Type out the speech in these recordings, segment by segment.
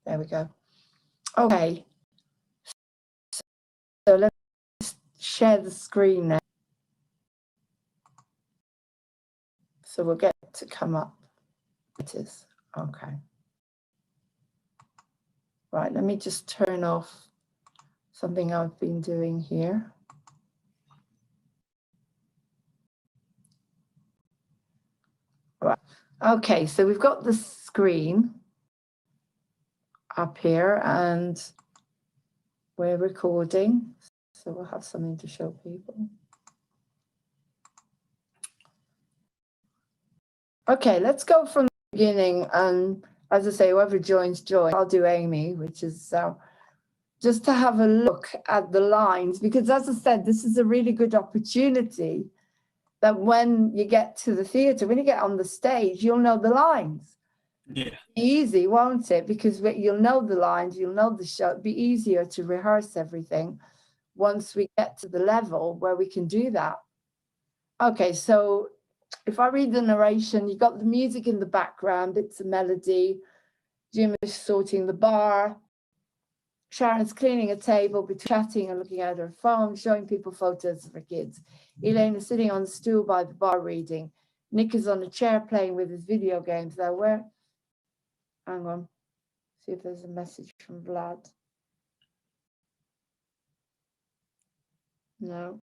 There we go. Okay. So let's share the screen now. So we'll get to come up. It is. Okay. Right, let me just turn off something I've been doing here. Right. Okay, so we've got the screen up here and we're recording. So we'll have something to show people. Okay, let's go from the beginning. And as I say, whoever joins. I'll do Amy, which is just to have a look at the lines, because as I said, this is a really good opportunity that when you get to the theatre, when you get on the stage, you'll know the lines. Yeah. Easy, won't it? Because you'll know the lines, you'll know the show. It'll be easier to rehearse everything once we get to the level where we can do that. Okay, so if I read the narration, you've got the music in the background, it's a melody. Jim is sorting the bar. Sharon's cleaning a table, chatting and looking at her phone, showing people photos of her kids. Elaine is sitting on the stool by the bar reading. Nick is on a chair playing with his video games. Now, where? Hang on. See if there's a message from Vlad. No.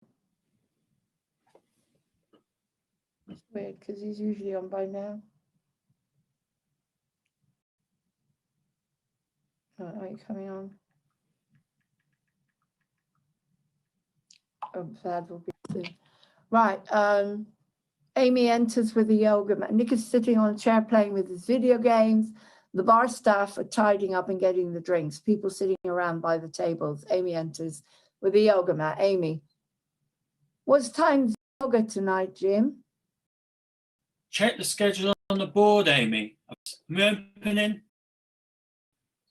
It's weird because he's usually on by now. Are you coming on? Oh, Vlad will be soon. Right. Amy enters with a yoga mat. Nick is sitting on a chair playing with his video games. The bar staff are tidying up and getting the drinks. People sitting around by the tables. Amy enters with a yoga mat. Amy, what's time's yoga tonight, Jim? Check the schedule on the board, Amy. I'm opening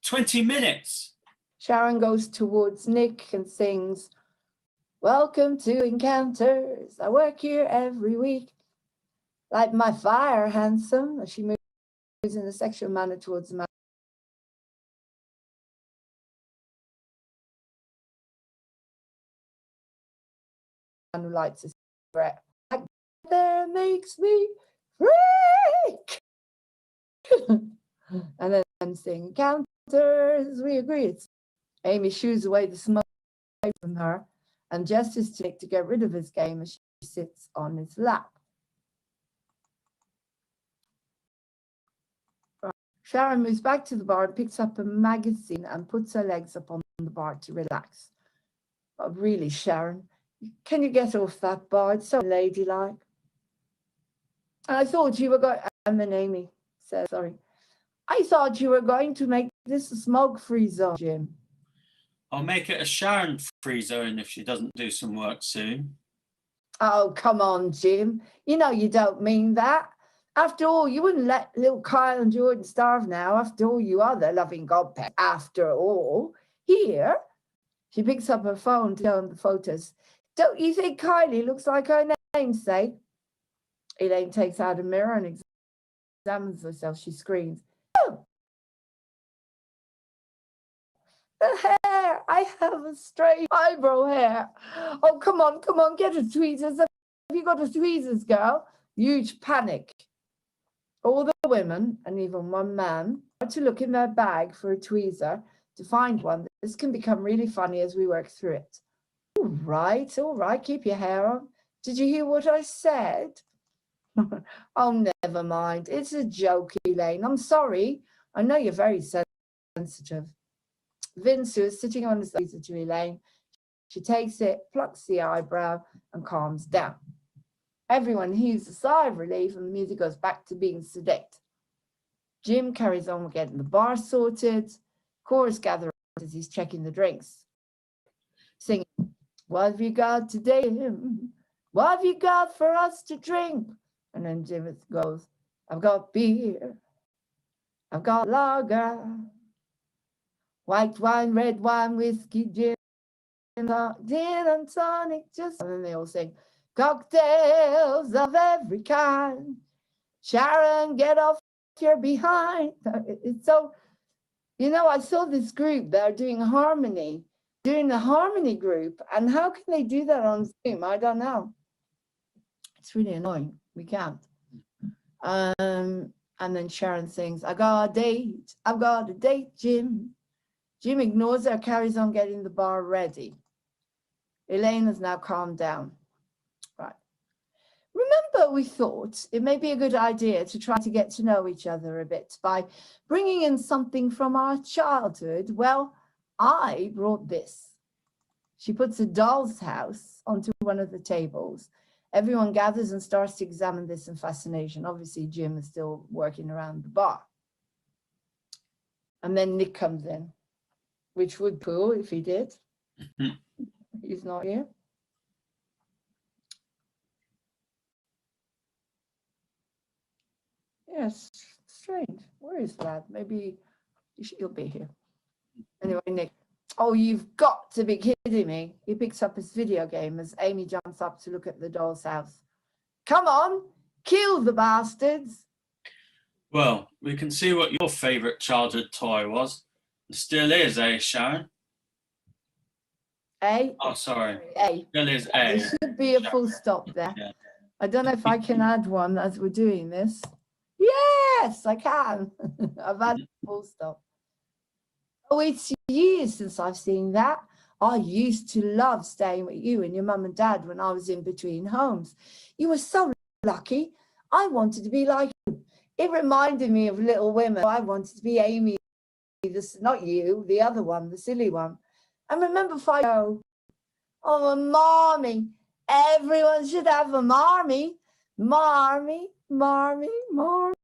20 minutes. Sharon goes towards Nick and sings, "Welcome to Encounters. I work here every week. Light my fire, handsome," as she moves in a sexual manner towards the man who lights a cigarette. There makes me freak. And then sing Encounters. We agree. It's Amy shoos away the smoke from her and gestures to Nick to get rid of his game as she sits on his lap. Sharon moves back to the bar and picks up a magazine and puts her legs up on the bar to relax. Oh, really, Sharon, can you get off that bar? It's so ladylike. I thought you were going, and then Amy said, sorry, I thought you were going to make this a smoke-free zone, Jim. I'll make it a Sharon-free zone if she doesn't do some work soon. Oh, come on, Jim. You know you don't mean that. After all, you wouldn't let little Kyle and Jordan starve now. After all, you are their loving godparents. After all, here, she picks up her phone to show him the photos. Don't you think Kylie looks like her namesake? Elaine takes out a mirror and examines herself. She screams, "Oh! The hair! I have a straight eyebrow hair. Oh, come on, get a tweezers. Have you got a tweezers, girl?" Huge panic. All the women, and even one man, are to look in their bag for a tweezer to find one. This can become really funny as we work through it. All right, keep your hair on. Did you hear what I said? Oh, never mind. It's a joke, Elaine. I'm sorry. I know you're very sensitive. Vince, who is sitting on his tweezer to Elaine, she takes it, plucks the eyebrow, and calms down. Everyone heaves a sigh of relief and the music goes back to being sedate. Jim carries on with getting the bar sorted. Chorus gather as he's checking the drinks, singing, "What have you got today, Jim? What have you got for us to drink?" And then Jim goes, "I've got beer. I've got lager, white wine, red wine, whiskey, gin and tonic, just..." And then they all sing, "Cocktails of every kind. Sharon, get off your behind." It's so, You know, I saw this group, they're doing harmony, doing the harmony group. And how can they do that on Zoom? I don't know. It's really annoying. We can't. And then Sharon sings, I got a date. I've got a date, Jim. Jim ignores her, carries on getting the bar ready. Elaine has now calmed down. Right. Remember, we thought it may be a good idea to try to get to know each other a bit by bringing in something from our childhood. Well, I brought this. She puts a doll's house onto one of the tables. Everyone gathers and starts to examine this in fascination. Obviously, Jim is still working around the bar. And then Nick comes in, which would be cool if he did. He's not here. Yes, strange. Where is Vlad? Maybe he'll be here. Anyway, Nick. Oh, you've got to be kidding me. He picks up his video game as Amy jumps up to look at the doll's house. Come on, kill the bastards. Well, we can see what your favourite childhood toy was. It still is, eh, Sharon? A? Oh, sorry. A. Still is A. There should be a full stop there. Yeah. I don't know if I can add one as we're doing this. Yes, I can. I've added a full stop. Oh, it's years since I've seen that. I used to love staying with you and your mum and dad when I was in between homes. You were so lucky. I wanted to be like you. It reminded me of Little Women. I wanted to be Amy, this, not you, the other one, the silly one. And remember Fido? Oh, a marmy. Everyone should have a marmy. Marmy, marmy, marmy.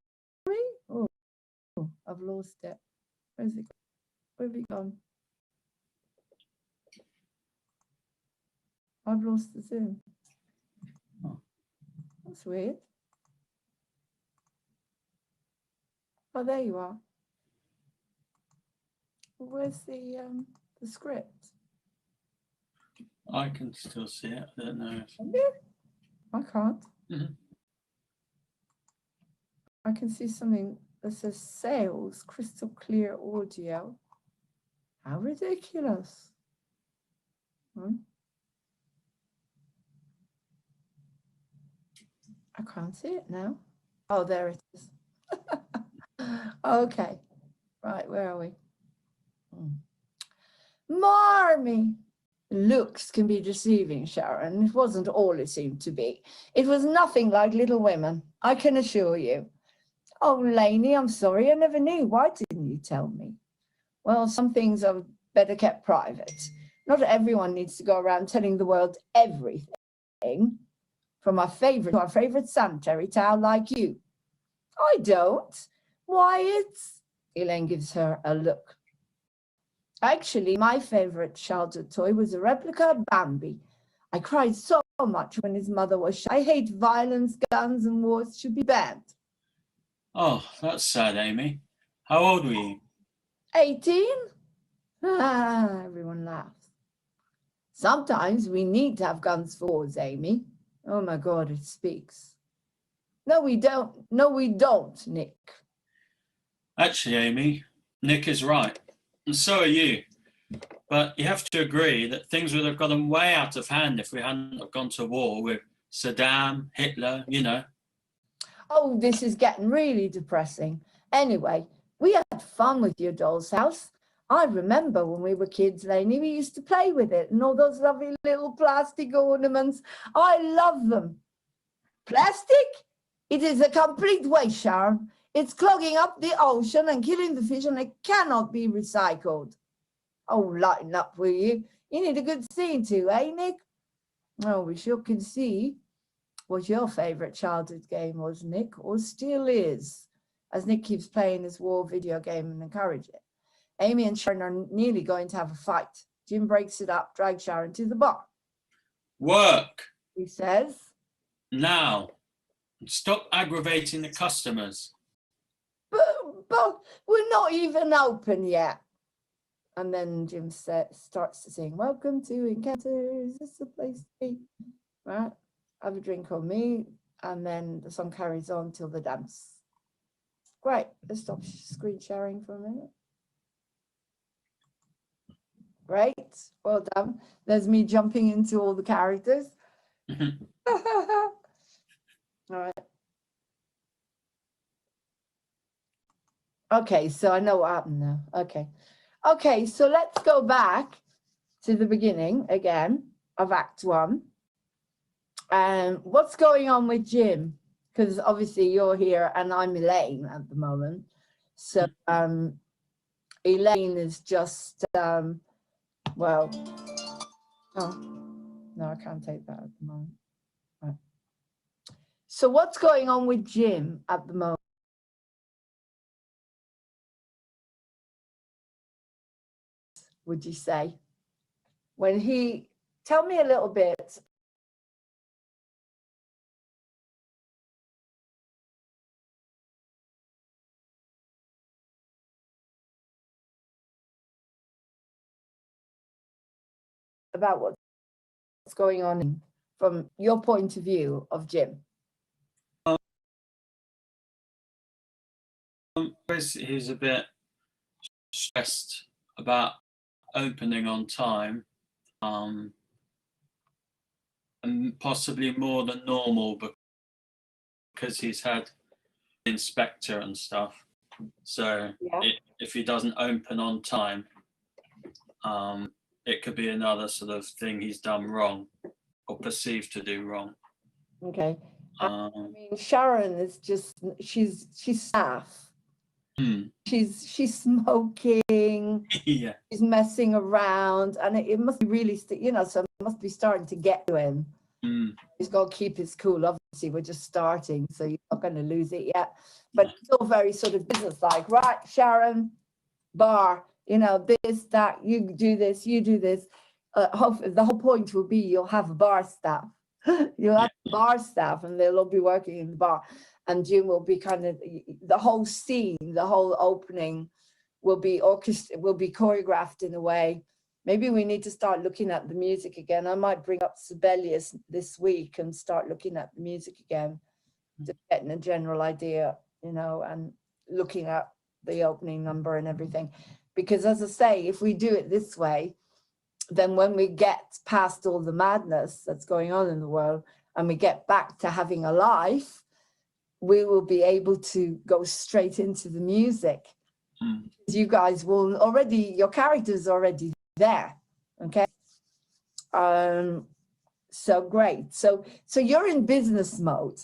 Oh, I've lost it. Where's it? Where have we gone? I've lost the Zoom. That's weird. Oh, there you are. Where's the script? I can still see it. I don't know. I can't. Mhm. I can see something that says sales, crystal clear audio. How ridiculous. I can't see it now. Oh, there it is. Okay. Right, where are we? Marmy. Looks can be deceiving, Sharon. It wasn't all it seemed to be. It was nothing like Little Women, I can assure you. Oh, Lainey, I'm sorry, I never knew. Why didn't you tell me? Well, some things are better kept private. Not everyone needs to go around telling the world everything. From our favorite to our favorite sanitary towel like you. I don't. Why, it's... Elaine gives her a look. Actually, my favorite childhood toy was a replica of Bambi. I cried so much when his mother was shot. I hate violence, guns, and wars should be banned. Oh, that's sad, Amy. How old were you? 18? Ah, everyone laughs. Sometimes we need to have guns for wars, Amy. Oh my God, it speaks. No, we don't. No, we don't, Nick. Actually, Amy, Nick is right. And so are you. But you have to agree that things would have gotten way out of hand if we hadn't have gone to war with Saddam, Hitler, you know. Oh, this is getting really depressing. Anyway, we had fun with your doll's house. I remember when we were kids, Lainey, we used to play with it and all those lovely little plastic ornaments. I love them. Plastic? It is a complete waste, Sharon. It's clogging up the ocean and killing the fish, and it cannot be recycled. Oh, lighten up, will you? You need a good scene too, eh, Nick? Oh, we sure can see what your favourite childhood game was, Nick, or still is, as Nick keeps playing his war video game and encourages it. Amy and Sharon are nearly going to have a fight. Jim breaks it up, drags Sharon to the bar. Work. He says. Now. Stop aggravating the customers. But we're not even open yet. And then Jim starts to sing, welcome to Encounters, is this a place to be? Right, have a drink on me. And then the song carries on till the dance. Great, let's stop screen sharing for a minute. Great. Well done. There's me jumping into all the characters. All right. Okay, so I know what happened now. Okay. Okay, so let's go back to the beginning again of Act 1. And what's going on with Jim? Because obviously you're here and I'm Elaine at the moment. So Elaine is just, well, oh, no, I can't take that at the moment. Right. So what's going on with Jim at the moment? Would you say? When he, tell me a little bit about what's going on from your point of view of Jim. He's a bit stressed about opening on time, and possibly more than normal because he's had inspector and stuff. So if he doesn't open on time, it could be another sort of thing he's done wrong or perceived to do wrong. Okay. I mean, Sharon is just, she's staff. She's smoking. Yeah. She's messing around, and it must be really, you know, so it must be starting to get to him. He's got to keep his cool. Obviously, we're just starting, so you're not going to lose it yet. But it's all very sort of business-like, right, Sharon? Bar, you know, this, that, you do this, you do this. Hopefully, the whole point will be you'll have a bar staff. You'll have bar staff, and they'll all be working in the bar. And Jim will be kind of, the whole scene, the whole opening will be choreographed in a way. Maybe we need to start looking at the music again. I might bring up Sibelius this week and start looking at the music again, just getting a general idea, you know, and looking at the opening number and everything. Because as I say, if we do it this way, then when we get past all the madness that's going on in the world and we get back to having a life, we will be able to go straight into the music. You guys will already, your character's already there, okay? So great. So you're in business mode.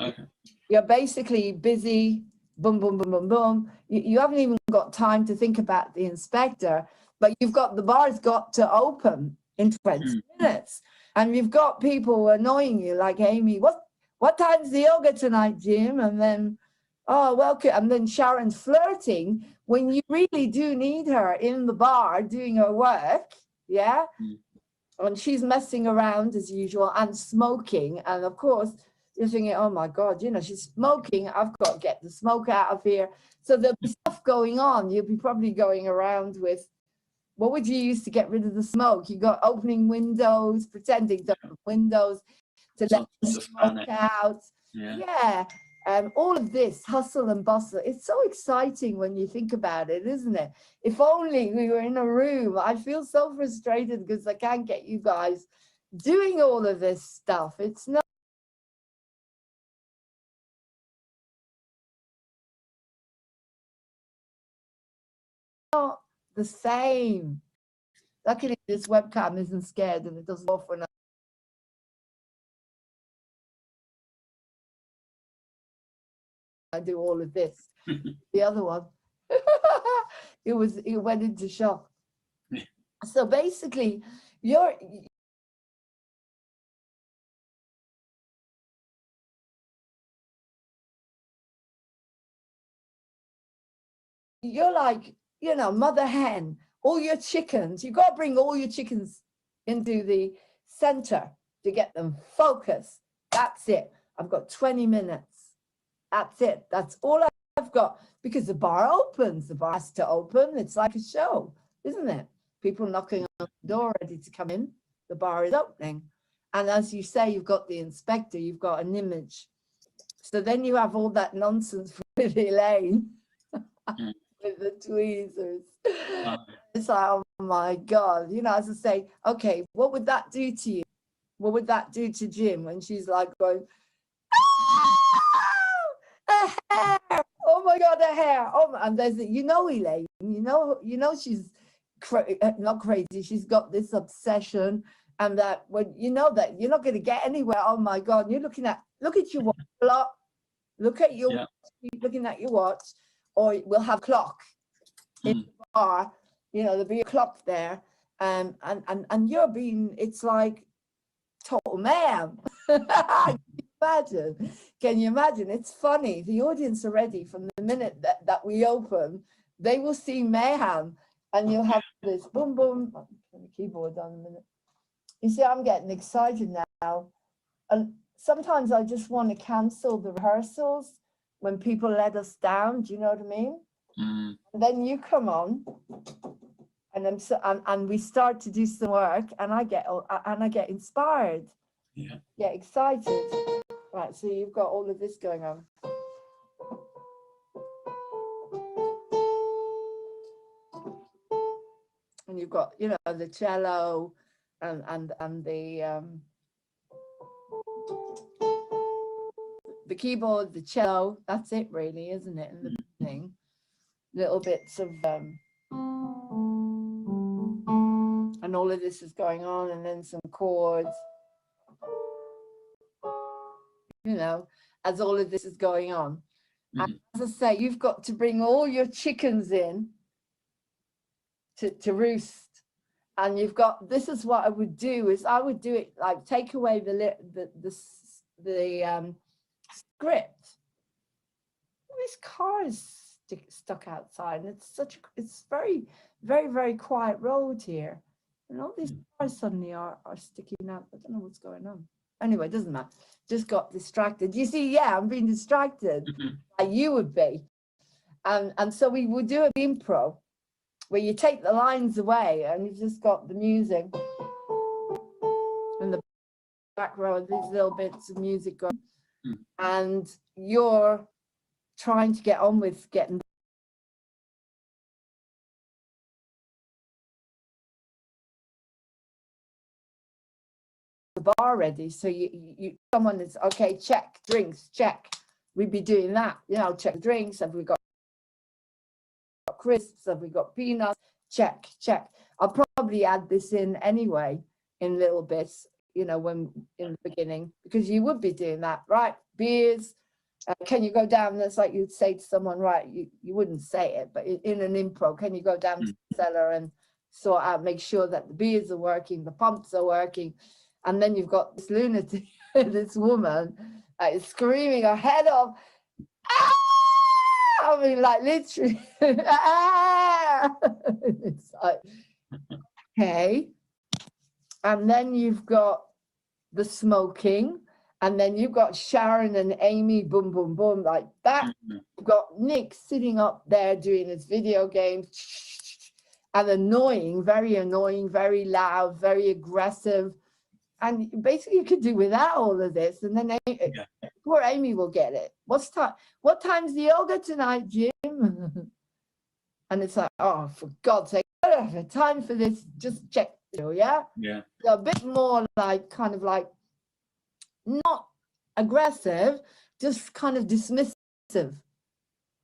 Okay. You're basically busy, boom, boom, boom, boom, boom. You haven't even got time to think about the inspector, but you've got, the bar's got to open in 20 minutes. And you've got people annoying you like Amy, what time's the yoga tonight, Jim? And then, oh, welcome. And then Sharon's flirting when you really do need her in the bar doing her work. Yeah. And she's messing around as usual and smoking. And of course, you're thinking, oh my God, you know, she's smoking. I've got to get the smoke out of here. So there'll be stuff going on. You'll be probably going around with, what would you use to get rid of the smoke? You got opening windows, pretending to open windows to let the smoke out. Yeah. All of this hustle and bustle. It's so exciting when you think about it, isn't it? If only we were in a room. I feel so frustrated because I can't get you guys doing all of this stuff. It's not the same. Luckily, this webcam isn't scared and it doesn't offer enough. I do all of this. The other one, it went into shock. So basically, you're like, you know, mother hen, all your chickens, you got to bring all your chickens into the center to get them focused. That's it. I've got 20 minutes. That's it. That's all I've got, because the bar opens. The bar has to open. It's like a show, isn't it? People knocking on the door ready to come in. The bar is opening. And as you say, you've got the inspector, you've got an image. So then you have all that nonsense with Elaine. With the tweezers. It's like, oh my God. You know, as I say, okay, what would that do to you? What would that do to Jim when she's like going, a hair! Oh my God, a hair! Oh, and there's, you know, Elaine, you know, she's not crazy. She's got this obsession, and that when you know that you're not going to get anywhere. Oh my God, you're look at your watch a lot. Look at your, keep looking at your watch, or we'll have clock in the bar. You know, there'll be a clock there, and you're being. It's like total mayhem. Can you imagine? It's funny. The audience already, from the minute that we open, they will see mayhem, and you'll have this boom, boom. I'll turn the keyboard on a minute. You see, I'm getting excited now. And sometimes I just want to cancel the rehearsals when people let us down. Do you know what I mean? And then you come on, and we start to do some work, and I get inspired. Yeah. Get excited. Right, so you've got all of this going on. And you've got, you know, the cello and the keyboard, the cello. That's it, really, isn't it? And the beginning, little bits of and all of this is going on, and then some chords. You know, as all of this is going on. And as I say, you've got to bring all your chickens in to roost. And you've got, this is what I would do, is I would do it like take away the script. This car is stuck outside, and it's very, very, very quiet road here. And all these cars suddenly are sticking out. I don't know what's going on. Anyway, it doesn't matter. Just got distracted. You see, yeah, I'm being distracted. Like you would be. And so we would do an improv where you take the lines away and you've just got the music in the background, these little bits of music going, and you're trying to get on with getting the bar ready. So someone is okay, check drinks, check. We'd be doing that, you know, check drinks. Have we got crisps? Have we got peanuts? Check, check. I'll probably add this in anyway in little bits, you know, when in the beginning, because you would be doing that, right? Beers. Can you go down? That's like you'd say to someone, right? You wouldn't say it, but in an improv, can you go down to the cellar and sort out, make sure that the beers are working, the pumps are working, and then you've got this lunatic, this woman is screaming her head off. Ah! I mean, like literally, ah! It's like, okay. And then you've got the smoking, and then you've got Sharon and Amy, boom, boom, boom, like that. You've got Nick sitting up there doing his video games, and annoying, very loud, very aggressive. And basically you could do without all of this. And then poor Amy will get it. What time's the yoga tonight, Jim? And it's like, oh, for God's sake, I don't have time for this. Just check, yeah? Yeah. So a bit more like, kind of like, not aggressive, just kind of dismissive.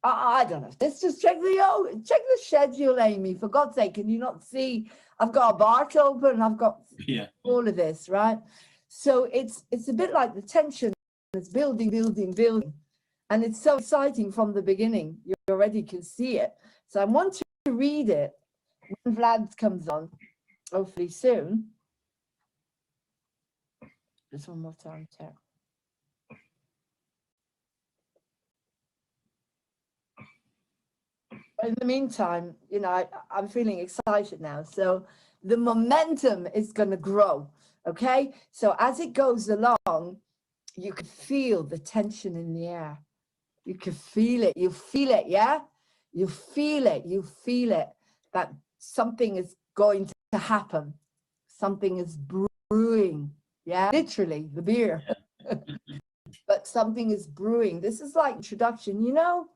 I don't know. Let's just check the schedule, Amy. For God's sake, can you not see? I've got a bar to open. I've got all of this, right? So it's a bit like the tension is building, and it's so exciting from the beginning. You already can see it. So I want to read it when Vlad comes on, hopefully soon. Just one more time, check. In the meantime, you know, I'm feeling excited now. So the momentum is going to grow. Okay. So as it goes along, you can feel the tension in the air. You can feel it. You feel it. Yeah. You feel it. You feel it that something is going to happen. Something is brewing. Yeah. Literally the beer. But something is brewing. This is like introduction, you know.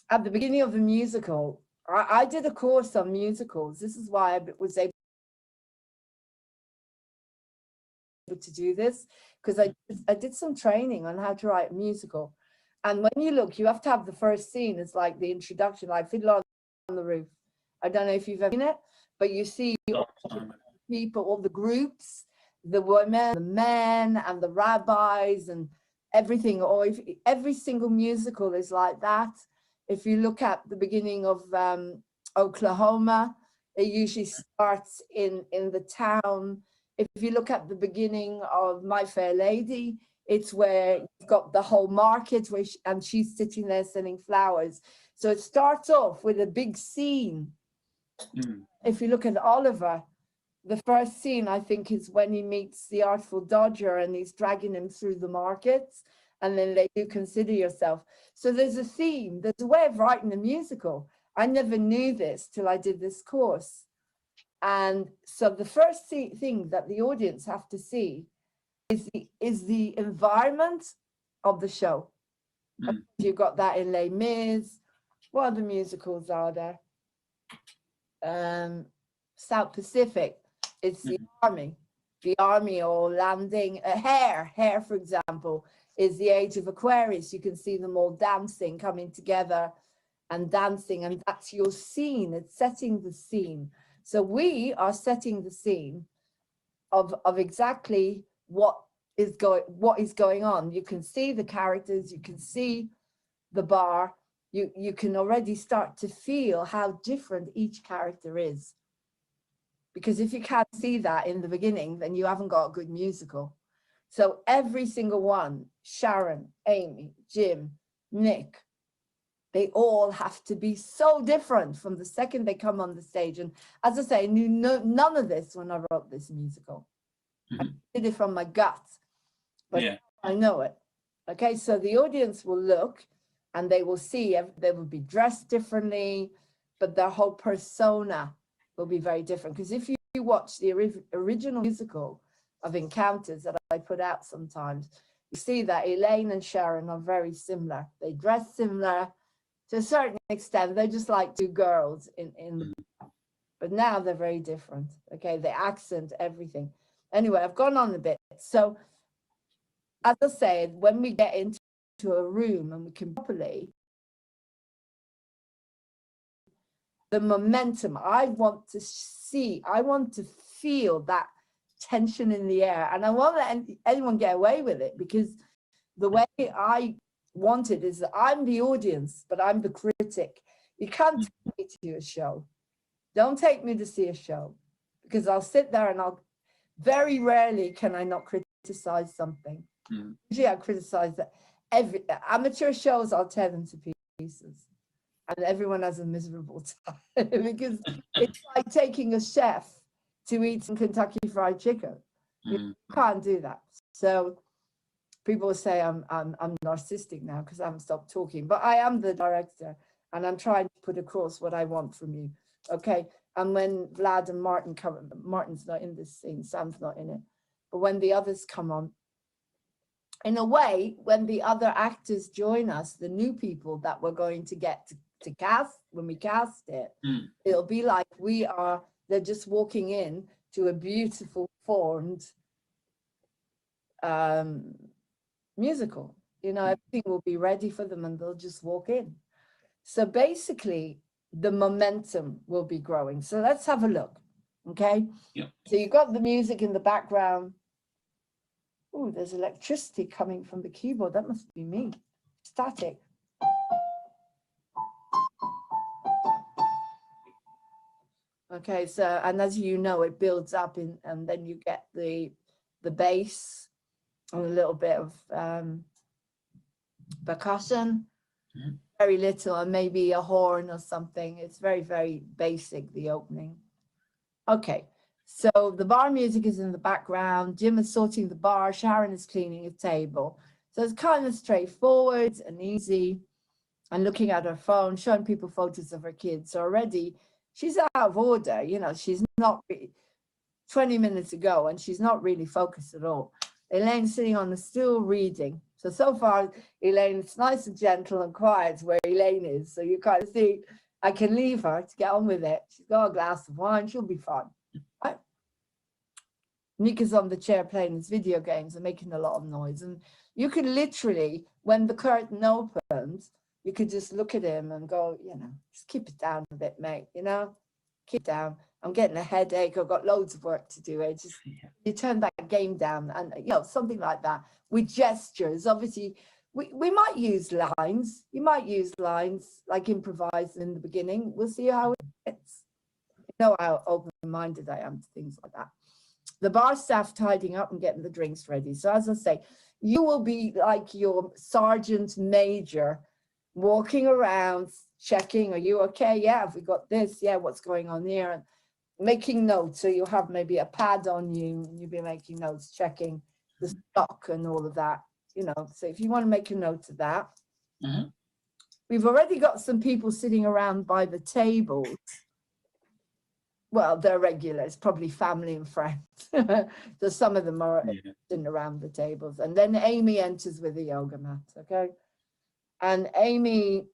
At the beginning of the musical, I did a course on musicals. This is why I was able to do this, because I did some training on how to write a musical. And when you look, you have to have the first scene. It's like the introduction, like Fiddler on the Roof. I don't know if you've ever seen it, but you see all the people, all the groups, the women, the men, and the rabbis, and everything. Or if every single musical is like that. If you look at the beginning of Oklahoma, it usually starts in the town. If you look at the beginning of My Fair Lady, it's where you've got the whole market where and she's sitting there selling flowers. So it starts off with a big scene. If you look at Oliver, the first scene, I think, is when he meets the Artful Dodger and he's dragging him through the markets, and then they do Consider Yourself. So there's a theme, there's a way of writing a musical. I never knew this till I did this course. And so the first thing that the audience have to see is the environment of the show. You got that in Les Mis. What other musicals are there? South Pacific. It's the army all landing. Hair, for example, is the age of Aquarius. You can see them all dancing, coming together and dancing, and that's your scene. It's setting the scene. So we are setting the scene of exactly what is going on. You can see the characters, you can see the bar, you can already start to feel how different each character is. Because if you can't see that in the beginning, then you haven't got a good musical. So every single one, Sharon, Amy, Jim, Nick, they all have to be so different from the second they come on the stage. And as I say, I knew none of this when I wrote this musical. I did it from my gut, but I know it. Okay, so the audience will look and they will see, they will be dressed differently, but their whole persona will be very different. Because if you watch the original musical of Encounters that I put out sometimes, you see that Elaine and Sharon are very similar. They dress similar to a certain extent. They're just like two girls in but now they're very different. Okay, the accent, everything. Anyway, I've gone on a bit. So as I said, when we get into a room and we can properly, the momentum, I want to feel that tension in the air, and I won't let anyone get away with it, because the way I want it is that I'm the audience, but I'm the critic. You can't take me to a show. Don't take me to see a show, because I'll sit there and very rarely can I not criticize something. Usually I criticize that every amateur shows, I'll tear them to pieces. And everyone has a miserable time because it's like taking a chef to eat some Kentucky Fried Chicken. You can't do that. So people say I'm narcissistic now because I haven't stopped talking, but I am the director and I'm trying to put across what I want from you. Okay. And when Vlad and Martin come, Martin's not in this scene, Sam's not in it, but when the others come on, in a way, when the other actors join us, the new people that we're going to get to cast, when we cast it, it'll be like they're just walking in to a beautiful formed musical. You know, everything will be ready for them and they'll just walk in. So basically, the momentum will be growing. So let's have a look, okay? Yeah. So you've got the music in the background. Oh, there's electricity coming from the keyboard. That must be me. Static. Okay, so, and as you know, it builds up and then you get the bass and a little bit of percussion, very little, and maybe a horn or something. It's very, very basic, the opening. Okay, so the bar music is in the background. Jim is sorting the bar. Sharon is cleaning a table. So it's kind of straightforward and easy, and looking at her phone, showing people photos of her kids. So already she's out of order, you know, she's not 20 minutes ago and she's not really focused at all. Elaine's sitting on the stool reading. So far, Elaine, it's nice and gentle and quiet where Elaine is. So you kind of see I can leave her to get on with it. She's got a glass of wine. She'll be fine. Right? Nika's on the chair playing his video games and making a lot of noise. And you could literally, when the curtain opens, you could just look at him and go, you know, just keep it down a bit, mate, you know, keep it down. I'm getting a headache. I've got loads of work to do. Just you turn that game down and, you know, something like that with gestures. Obviously, we might use lines. You might use lines like improvise in the beginning. We'll see how it fits. You know how open-minded I am to things like that. The bar staff tidying up and getting the drinks ready. So as I say, you will be like your sergeant major walking around, checking, are you okay? Yeah, have we got this? Yeah, what's going on here? And making notes. So you'll have maybe a pad on you and you'll be making notes, checking the stock and all of that, you know. So if you want to make a note of that. We've already got some people sitting around by the tables. Well, they're regulars, probably family and friends. So some of them are sitting around the tables. And then Amy enters with a yoga mat, okay? And Amy,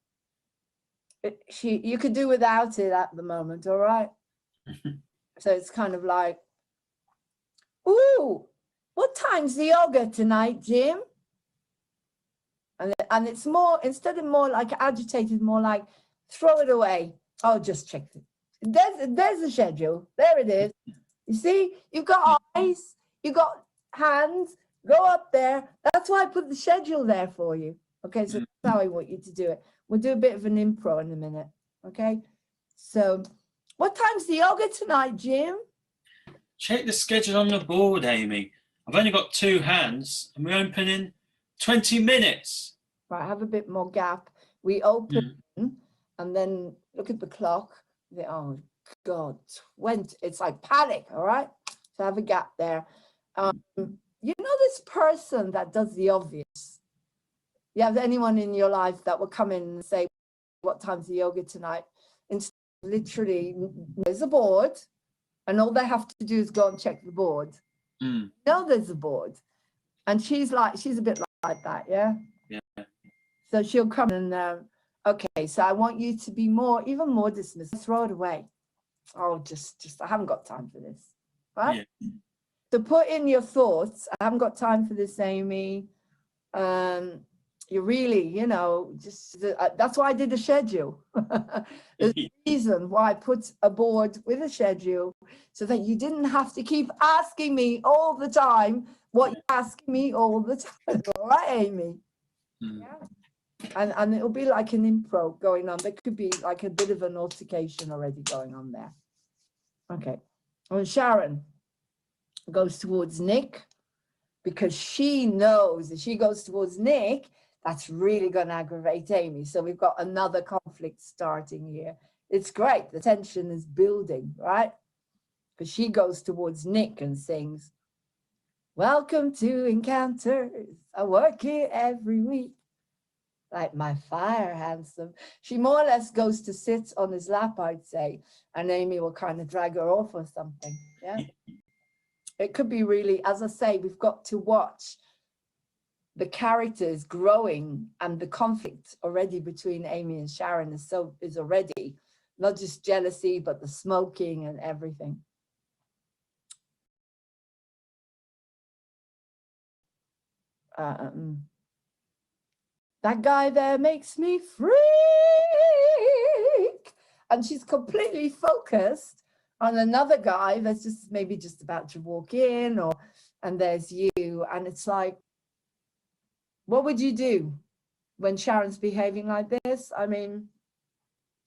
you could do without it at the moment, all right? So it's kind of like, ooh, what time's the yoga tonight, Jim? And it's more, instead of more like agitated, more like, throw it away. Oh, just check it. There's the schedule. There it is. You see, you've got eyes, you've got hands, go up there. That's why I put the schedule there for you. Okay, so that's how I want you to do it. We'll do a bit of an impro in a minute. Okay, so what time's the yoga tonight, Jim? Check the schedule on the board, Amy. I've only got 2 hands and we open in 20 minutes. Right, have a bit more gap. We open and then look at the clock. Oh God, 20, it's like panic, all right? So have a gap there. You know this person that does the obvious? You have anyone in your life that will come in and say, what time's the yoga tonight? Instead, literally, there's a board and all they have to do is go and check the board. No, there's a board. And she's a bit like that, yeah? Yeah. So she'll come and, okay, so I want you to be even more dismissive. Throw it away. Oh, just, I haven't got time for this, right? Yeah. So put in your thoughts. I haven't got time for this, Amy. You really, you know, just that's why I did a schedule. There's a reason why I put a board with a schedule so that you didn't have to keep asking me all the time what you're asking me all the time. All right, Amy? Yeah. And it'll be like an impro going on. There could be like a bit of an altercation already going on there. Okay. And Sharon goes towards Nick because she knows if she goes towards Nick, that's really going to aggravate Amy. So we've got another conflict starting here. It's great. The tension is building, right? Because she goes towards Nick and sings, "Welcome to Encounters. I work here every week. Like my fire handsome." She more or less goes to sit on his lap, I'd say, and Amy will kind of drag her off or something. Yeah. It could be really, as I say, we've got to watch the characters growing and the conflict already between Amy and Sharon is already not just jealousy, but the smoking and everything. That guy there makes me freak. And she's completely focused on another guy that's just maybe just about to walk in, and there's you. And it's like, what would you do when Sharon's behaving like this? I mean,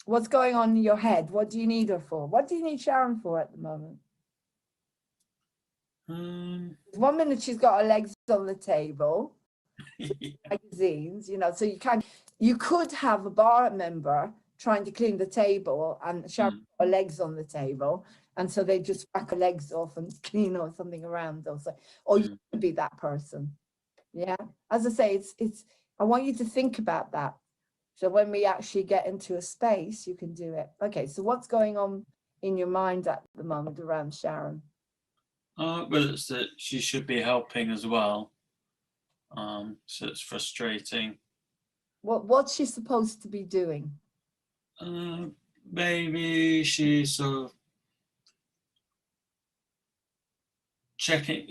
what's going on in your head? What do you need her for? What do you need Sharon for at the moment? 1 minute she's got her legs on the table, magazines, you know, so you could have a bar member trying to clean the table and Sharon got her legs on the table, and so they just whack her legs off and clean or something around, or you could be that person. Yeah, as I say, it's I want you to think about that, so when we actually get into a space you can do it. Okay, so what's going on in your mind at the moment around Sharon? Well, it's that she should be helping as well. So it's frustrating. What's she supposed to be doing? maybe she's sort of checking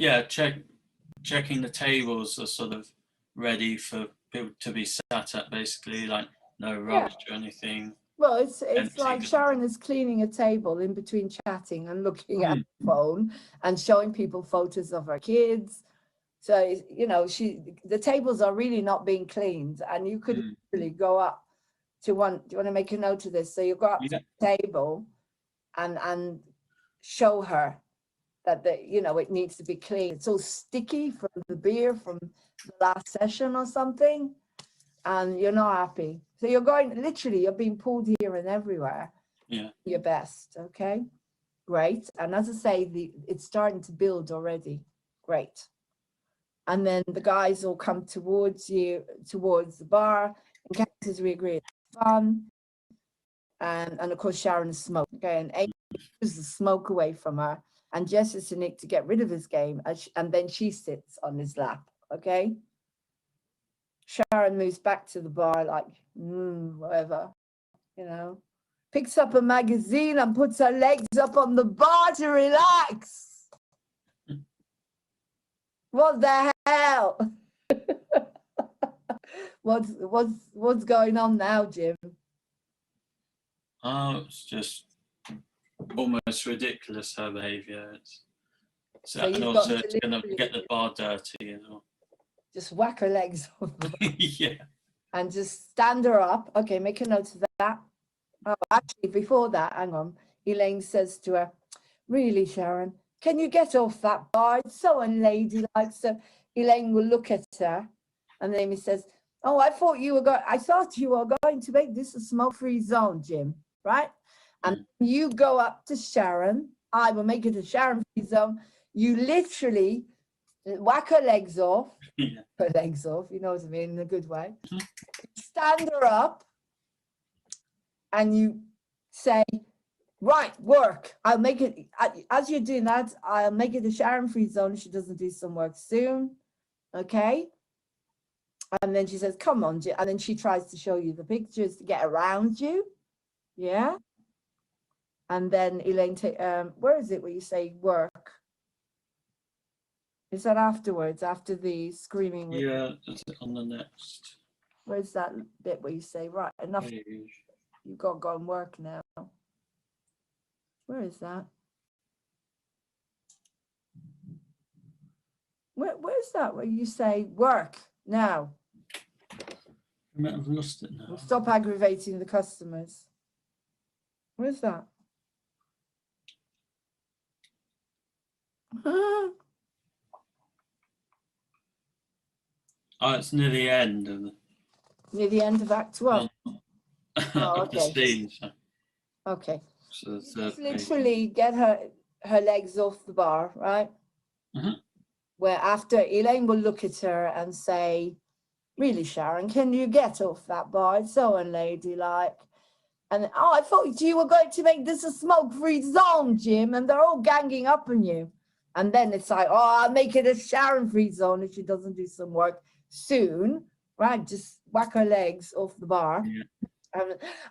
the tables are sort of ready for people to be sat at, basically, like no rubbish or anything. Well, it's empty. like Sharon is cleaning a table in between chatting and looking at the phone and showing people photos of her kids. So, you know, the tables are really not being cleaned, and you could really go up to one. Do you want to make a note of this? So you go up to the table and show her that it needs to be clean. It's all sticky from the beer from the last session or something, and you're not happy. So you're being pulled here and everywhere. Yeah. Your best, okay? Great. And as I say, it's starting to build already. Great. And then the guys all come towards the bar, and as we agree, it's fun. And of course Sharon is smoking, okay, and Amy pushes the smoke away from her and gestures to Nick to get rid of his game, and then she sits on his lap, okay? Sharon moves back to the bar like, whatever, picks up a magazine and puts her legs up on the bar to relax. What the hell? What's going on now, Jim? Oh, it's just almost ridiculous, her behaviour. And also it's going to get the bar dirty as well. Just whack her legs off the bar. Yeah. And just stand her up. Okay, make a note of that. Oh, actually, before that, hang on. Elaine says to her, "Really, Sharon, can you get off that bar? It's so unladylike." So Elaine will look at her, and Amy says, "Oh, I thought you were going to make this a smoke-free zone, Jim, right? And you go up to Sharon. I will make it a Sharon-free zone. You literally whack her legs off." Yeah. Her legs off, you know what I mean, in a good way. Stand her up, and you say, "Right, work. I'll make it," as you're doing that, "I'll make it a Sharon-free zone if she doesn't do some work soon." Okay? And then she says, "Come on," and then she tries to show you the pictures to get around you. Yeah? And then Elaine, where is it where you say work? Is that afterwards, after the screaming? Yeah, that's on the next. Where's that bit where you say, "Right, enough, page. you've got to go and work now"? Where is that? Where's that where you say work now? I might have lost it now. Stop aggravating the customers. Where's that? Oh, it's near the end of Near the end of Act 1. Oh, of the scene. So. Okay. So Just literally get her legs off the bar, right? Where after Elaine will look at her and say, "Really, Sharon, can you get off that bar? It's so unladylike." And I thought you were going to make this a smoke-free zone, Jim, and they're all ganging up on you. And then it's like, "Oh, I'll make it a Sharon-free zone if she doesn't do some work soon," right? Just whack her legs off the bar. Yeah.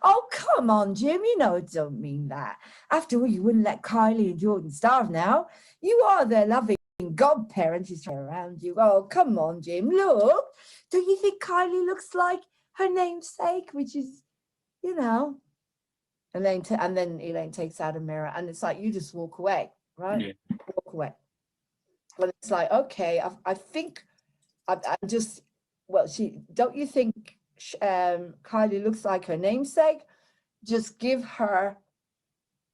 "Oh, come on, Jim, you know it don't mean that. After all, you wouldn't let Kylie and Jordan starve now. You are their loving godparent who's around you. Oh, come on, Jim, look. Don't you think Kylie looks like her namesake, which is, And then Elaine takes out a mirror, and it's like, you just walk away, right? Yeah. Walk away. Well, it's like, okay, I think I'm just, well, don't you think Kylie looks like her namesake? Just give her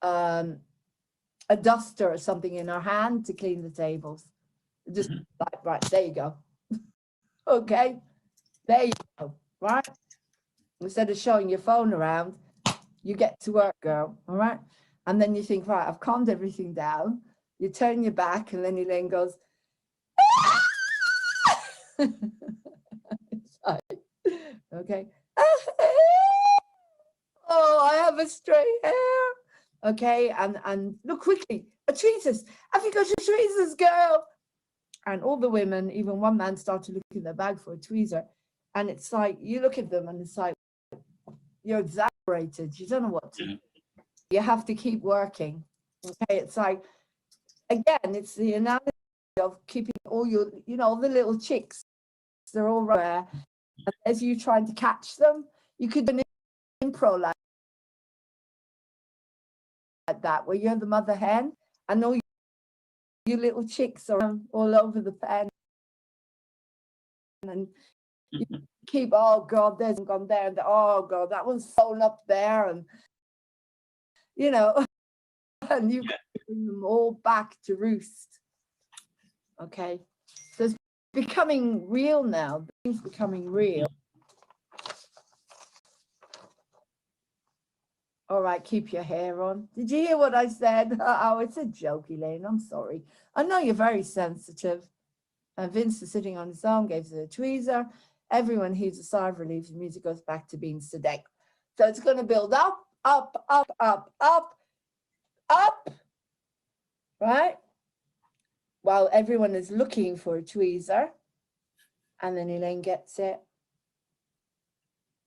a duster or something in her hand to clean the tables. Just like, right, there you go. Okay, there you go, right? Instead of showing your phone around, you get to work, girl, all right? And then you think, right, I've calmed everything down. You turn your back, and then Elaine goes, it's like, okay. "Oh, I have a stray hair." Okay, and look quickly, a tweezers. "Have you got your tweezers, girl?" And all the women, even one man, start to look in their bag for a tweezer. And it's like, you look at them and it's like, you're exasperated. You don't know what to do. you have to keep working. Okay, it's like, again, it's the analogy of keeping all your, you know, the little chicks, they're all there. And as you trying to catch them, you could do an impro like that, where you're the mother hen and all your little chicks are all over the pen. And you keep, oh God, there's gone there, and oh God, that one's sewn up there, and you know, and you bring them all back to roost. Okay, so it's becoming real now. It's becoming real. All right, keep your hair on. Did you hear what I said? Oh, it's a joke, Elaine. I'm sorry. I know you're very sensitive. And Vince is sitting on his arm, gives it a tweezer. Everyone heaves a sigh of relief. The music goes back to being sedate. So it's going to build up, up, up, up, up, up, right? While everyone is looking for a tweezer. And then Elaine gets it,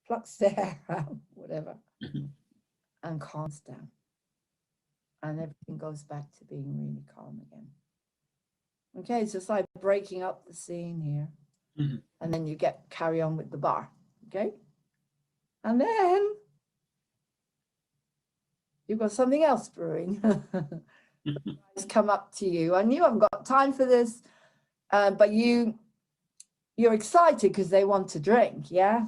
plucks the hair out, whatever, and calms down. And everything goes back to being really calm again. Okay, so it's like breaking up the scene here. And then you carry on with the bar. Okay? And then you've got something else brewing. It's come up to you. I knew I've got time for this, but you're excited because they want to drink, yeah?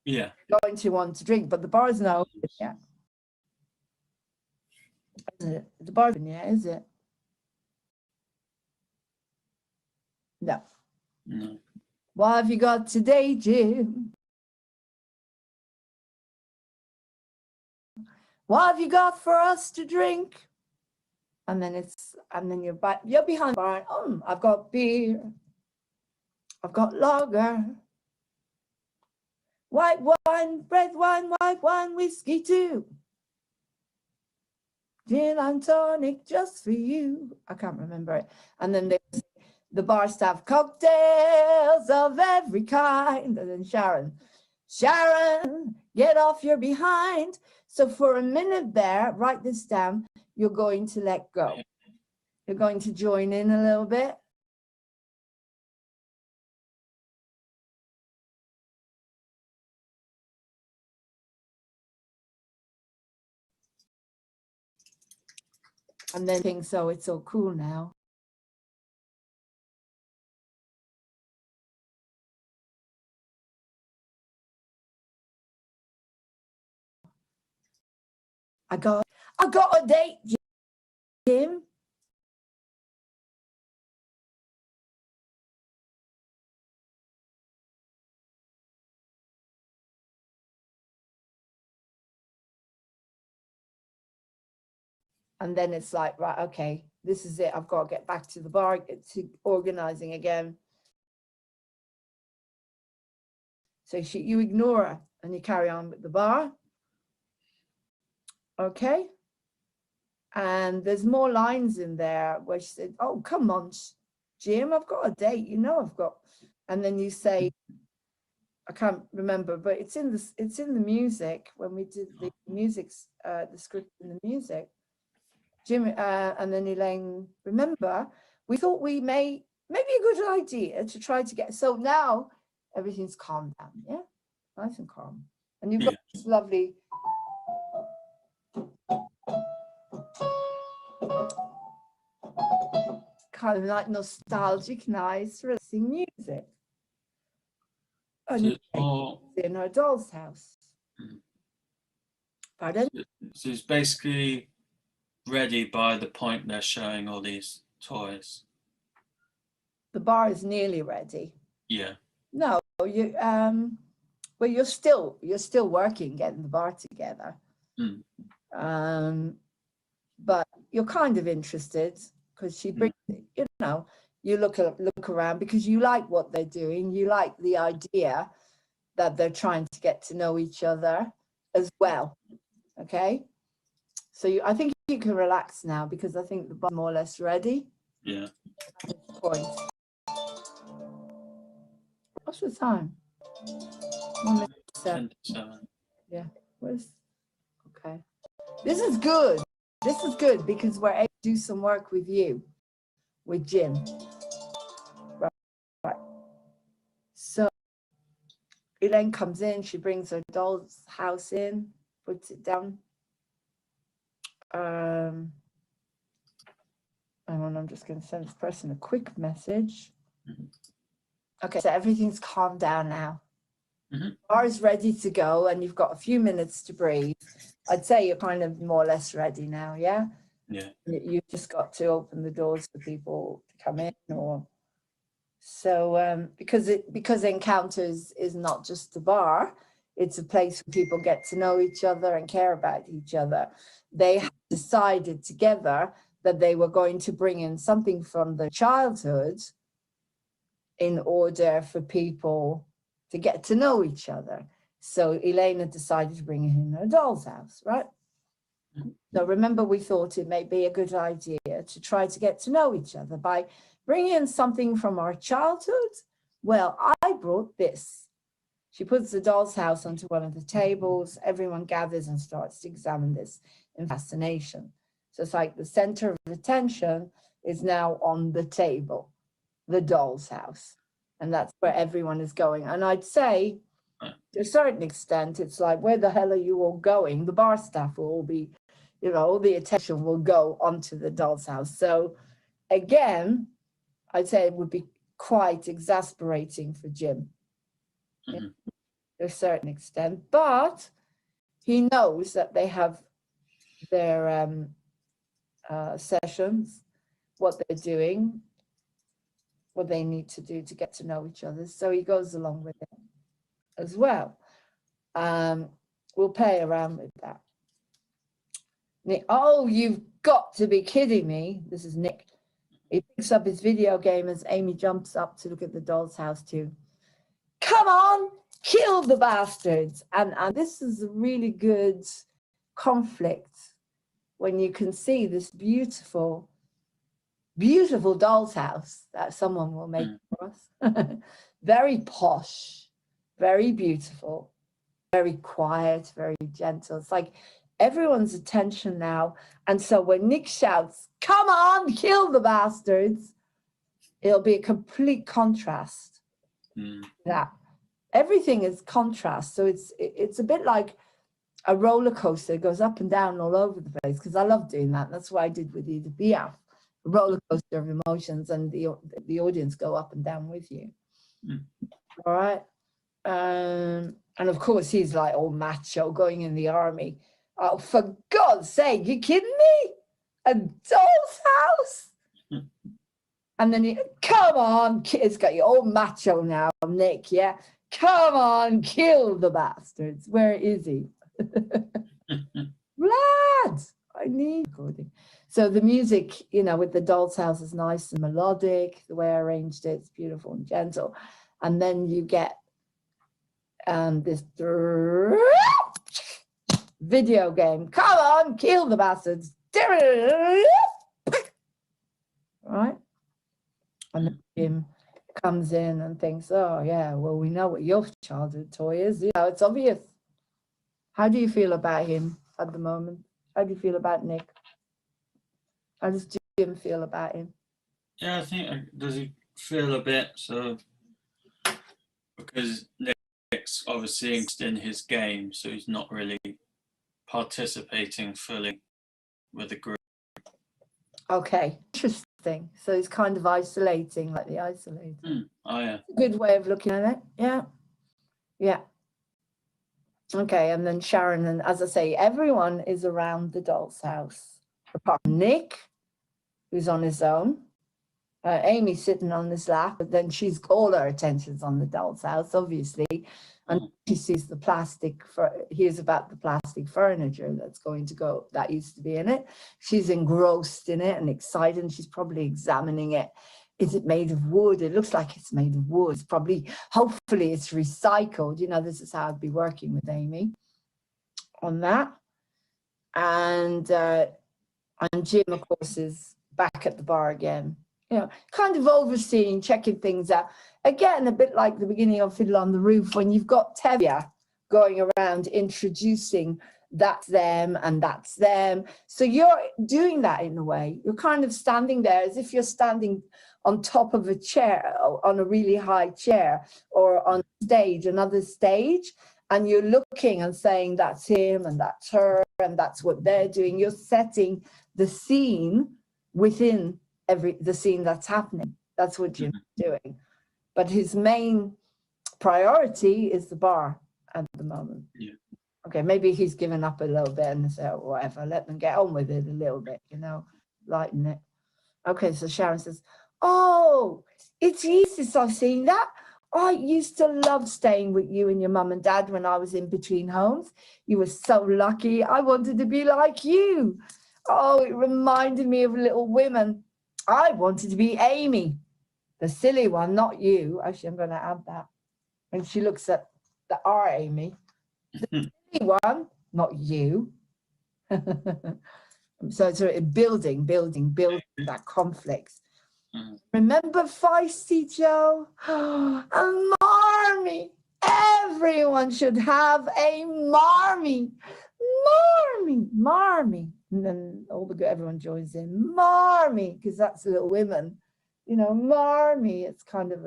Yeah. Going to want to drink, but the bar is not open yet. The bar isn't yet, is it? No. No. What have you got today, Jim? What have you got for us to drink? And then you're behind the bar. I've got beer. I've got lager. White wine, red wine, white wine, whiskey too. Gin and tonic just for you. I can't remember it. And then the bar staff, cocktails of every kind. And then Sharon, get off your behind. So for a minute there, write this down, you're going to let go. You're going to join in a little bit. And then think, so it's so cool now. I got a date, Jim. And then it's like, right, okay, this is it. I've got to get back to the bar, to organizing again. So you ignore her and you carry on with the bar. Okay. And there's more lines in there where she said, oh, come on, Jim, I've got a date. You know, I've got. And then you say, I can't remember, but it's in the music when we did the music, the script and the music. Jim and then Elaine, remember, we thought we maybe a good idea to try to get, so now everything's calmed down, yeah? Nice and calm. And you've got this lovely, kind of like nostalgic, nice, relaxing music. And in her doll's house. Pardon? So it's basically ready by the point they're showing all these toys. The bar is nearly ready. Yeah. No, well, you're still working, getting the bar together. But you're kind of interested because she brings, you know, you look around because you like what they're doing. You like the idea that they're trying to get to know each other as well. Okay. So I think you can relax now because I think the bar's more or less ready. Yeah. Point. What's the time? 1:07. 10 to 7. Yeah. Okay. This is good. This is good because we're able to do some work with you, with Jim. Right. So Elaine comes in, she brings her doll's house in, puts it down. Hang on, I'm just going to send this person a quick message. Okay, so everything's calmed down now. Bar is ready to go, and you've got a few minutes to breathe. I'd say you're kind of more or less ready now, yeah? Yeah. You've just got to open the doors for people to come in, or so because Encounters is not just a bar, it's a place where people get to know each other and care about each other. They have decided together that they were going to bring in something from their childhood in order for people to get to know each other. So Elena decided to bring in her doll's house, right? So remember, we thought it may be a good idea to try to get to know each other by bringing in something from our childhood. Well, I brought this. She puts the doll's house onto one of the tables. Everyone gathers and starts to examine this in fascination. So it's like the center of attention is now on the table, the doll's house. And that's where everyone is going. And I'd say, to a certain extent, it's like, where the hell are you all going? The bar staff will all be, you know, all the attention will go onto the doll's house. So again, I'd say it would be quite exasperating for Jim. To a certain extent, but he knows that they have their sessions, what they're doing, what they need to do to get to know each other. So he goes along with it as well. We'll play around with that. Nick, oh, you've got to be kidding me. This is Nick. He picks up his video game as Amy jumps up to look at the doll's house too. Come on, kill the bastards. And this is a really good conflict when you can see this beautiful, beautiful doll's house that someone will make for us. Very posh, very beautiful, very quiet, very gentle. It's like everyone's attention now. And so when Nick shouts, come on, kill the bastards, it'll be a complete contrast. That everything is contrast. So it's a bit like a roller coaster. It goes up and down all over the place, because I love doing that. That's what I did with Edith Piaf, a roller coaster of emotions, and the audience go up and down with you. All right. And of course he's like all macho, going in the army. Oh, for God's sake, you kidding me? A doll's house? And then come on, it's got you all macho now, Nick, yeah? Come on, kill the bastards. Where is he? Lads, I need recording. So the music, you know, with the doll's house is nice and melodic. The way I arranged it, it's beautiful and gentle. And then you get this video game. Come on, kill the bastards. Right? And then Jim comes in and thinks, oh, yeah, well, we know what your childhood toy is. You know, it's obvious. How do you feel about him at the moment? How do you feel about Nick? How does Jim feel about him? Yeah, I think, does he feel a bit so, because Nick's obviously in his game, so he's not really participating fully with the group. Okay, interesting. So he's kind of isolating, like the isolator. Oh, yeah. Good way of looking at it. Yeah. Yeah. Okay, and then Sharon, and as I say, everyone is around the doll's house, apart from Nick, who's on his own. Amy's sitting on his lap, but then she's all her attention's on the doll's house, obviously. And she sees the plastic, hears about the plastic furniture that's going to go, that used to be in it. She's engrossed in it and excited, and she's probably examining it. Is it made of wood? It looks like it's made of wood. It's probably, hopefully it's recycled. You know, this is how I'd be working with Amy on that. And Jim, of course, is back at the bar again. You know, kind of overseeing, checking things out. Again, a bit like the beginning of Fiddle on the Roof, when you've got Tevye going around introducing that's them and that's them. So you're doing that in a way. You're kind of standing there as if you're standing on top of a chair, on a really high chair, or on stage, another stage, and you're looking and saying that's him and that's her and that's what they're doing. You're setting the scene within the scene that's happening. That's what you're doing. But his main priority is the bar at the moment. Yeah. Okay, maybe he's given up a little bit and said, whatever, let them get on with it a little bit, you know, lighten it. Okay, so Sharon says, oh, it's years since I've seen that. I used to love staying with you and your mum and dad when I was in between homes. You were so lucky. I wanted to be like you. Oh, it reminded me of Little Women. I wanted to be Amy, the silly one, not you. Actually, I'm going to add that. And she looks at our Amy. The silly one, not you. So it's building that conflict. Remember Feisty Joe? And Marmy. Everyone should have a Marmy. Marmy. And then everyone joins in. Marmy, because that's Little Women. You know, Marmy. It's kind of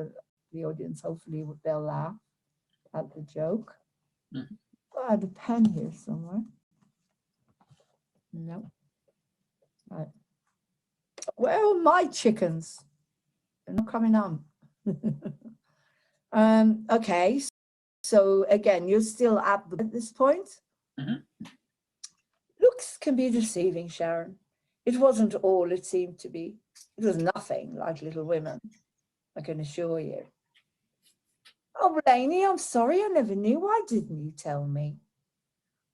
the audience, hopefully, they'll laugh at the joke. I had a pen here somewhere. No. Right. Where are my chickens? They're not coming on. Okay, so again, you're still at this point. Looks can be deceiving, Sharon. It wasn't all it seemed to be. It was nothing like Little Women, I can assure you. Oh, Blaney, I'm sorry, I never knew. Why didn't you tell me?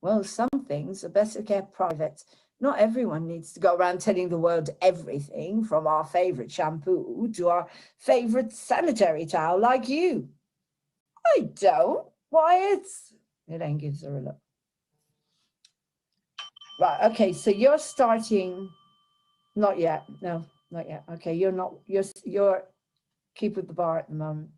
Well, some things are better kept private. Not everyone needs to go around telling the world everything, from our favorite shampoo to our favorite sanitary towel, like you. I don't. Why, Elaine gives her a look. Right, okay, so you're starting, not yet, no, not yet. Okay, you're keep with the bar at the moment.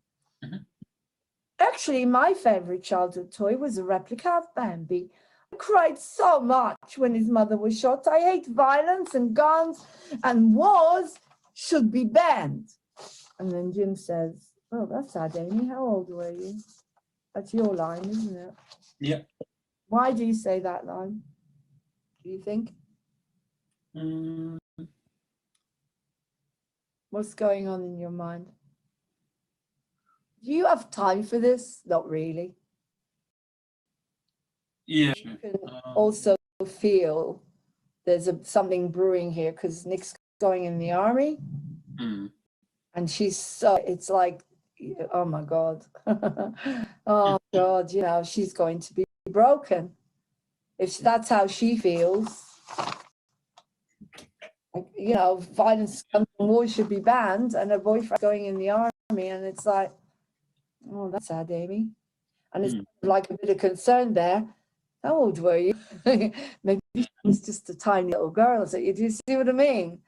Actually, my favorite childhood toy was a replica of Bambi. I cried so much when his mother was shot. I hate violence and guns, and wars should be banned. And then Jim says, oh, that's sad, Amy. How old were you? That's your line, isn't it? Yeah. Why do you say that line? Do you think? What's going on in your mind? Do you have time for this? Not really. Yeah. You can also feel there's something brewing here because Nick's going in the army. And it's like, oh my God. Oh God, you know, she's going to be broken. If that's how she feels, you know, violence and war should be banned, and her boyfriend going in the army, and it's like, oh, that's sad, Amy. And it's like a bit of concern there. How old were you? Maybe she was just a tiny little girl. So you do see what I mean?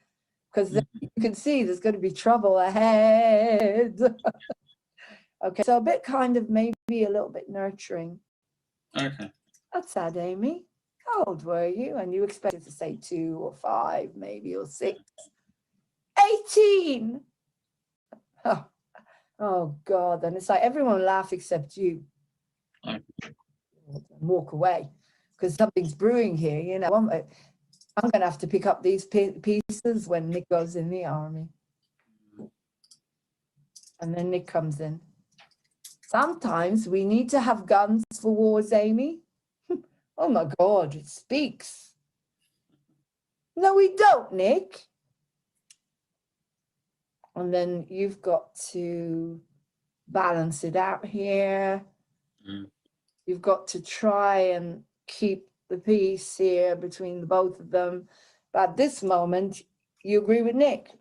Because you can see there's going to be trouble ahead. Okay, so a bit kind of maybe a little bit nurturing. Okay. That's sad, Amy. How old were you? And you expected to say 2 or 5, maybe, or 6. 18. Oh God. And it's like everyone laugh except you. Walk away because something's brewing here. You know, I'm going to have to pick up these pieces when Nick goes in the army. And then Nick comes in. Sometimes we need to have guns for wars, Amy. Oh my God, it speaks. No, we don't, Nick. And then you've got to balance it out here. You've got to try and keep the peace here between the both of them. But at this moment, you agree with Nick.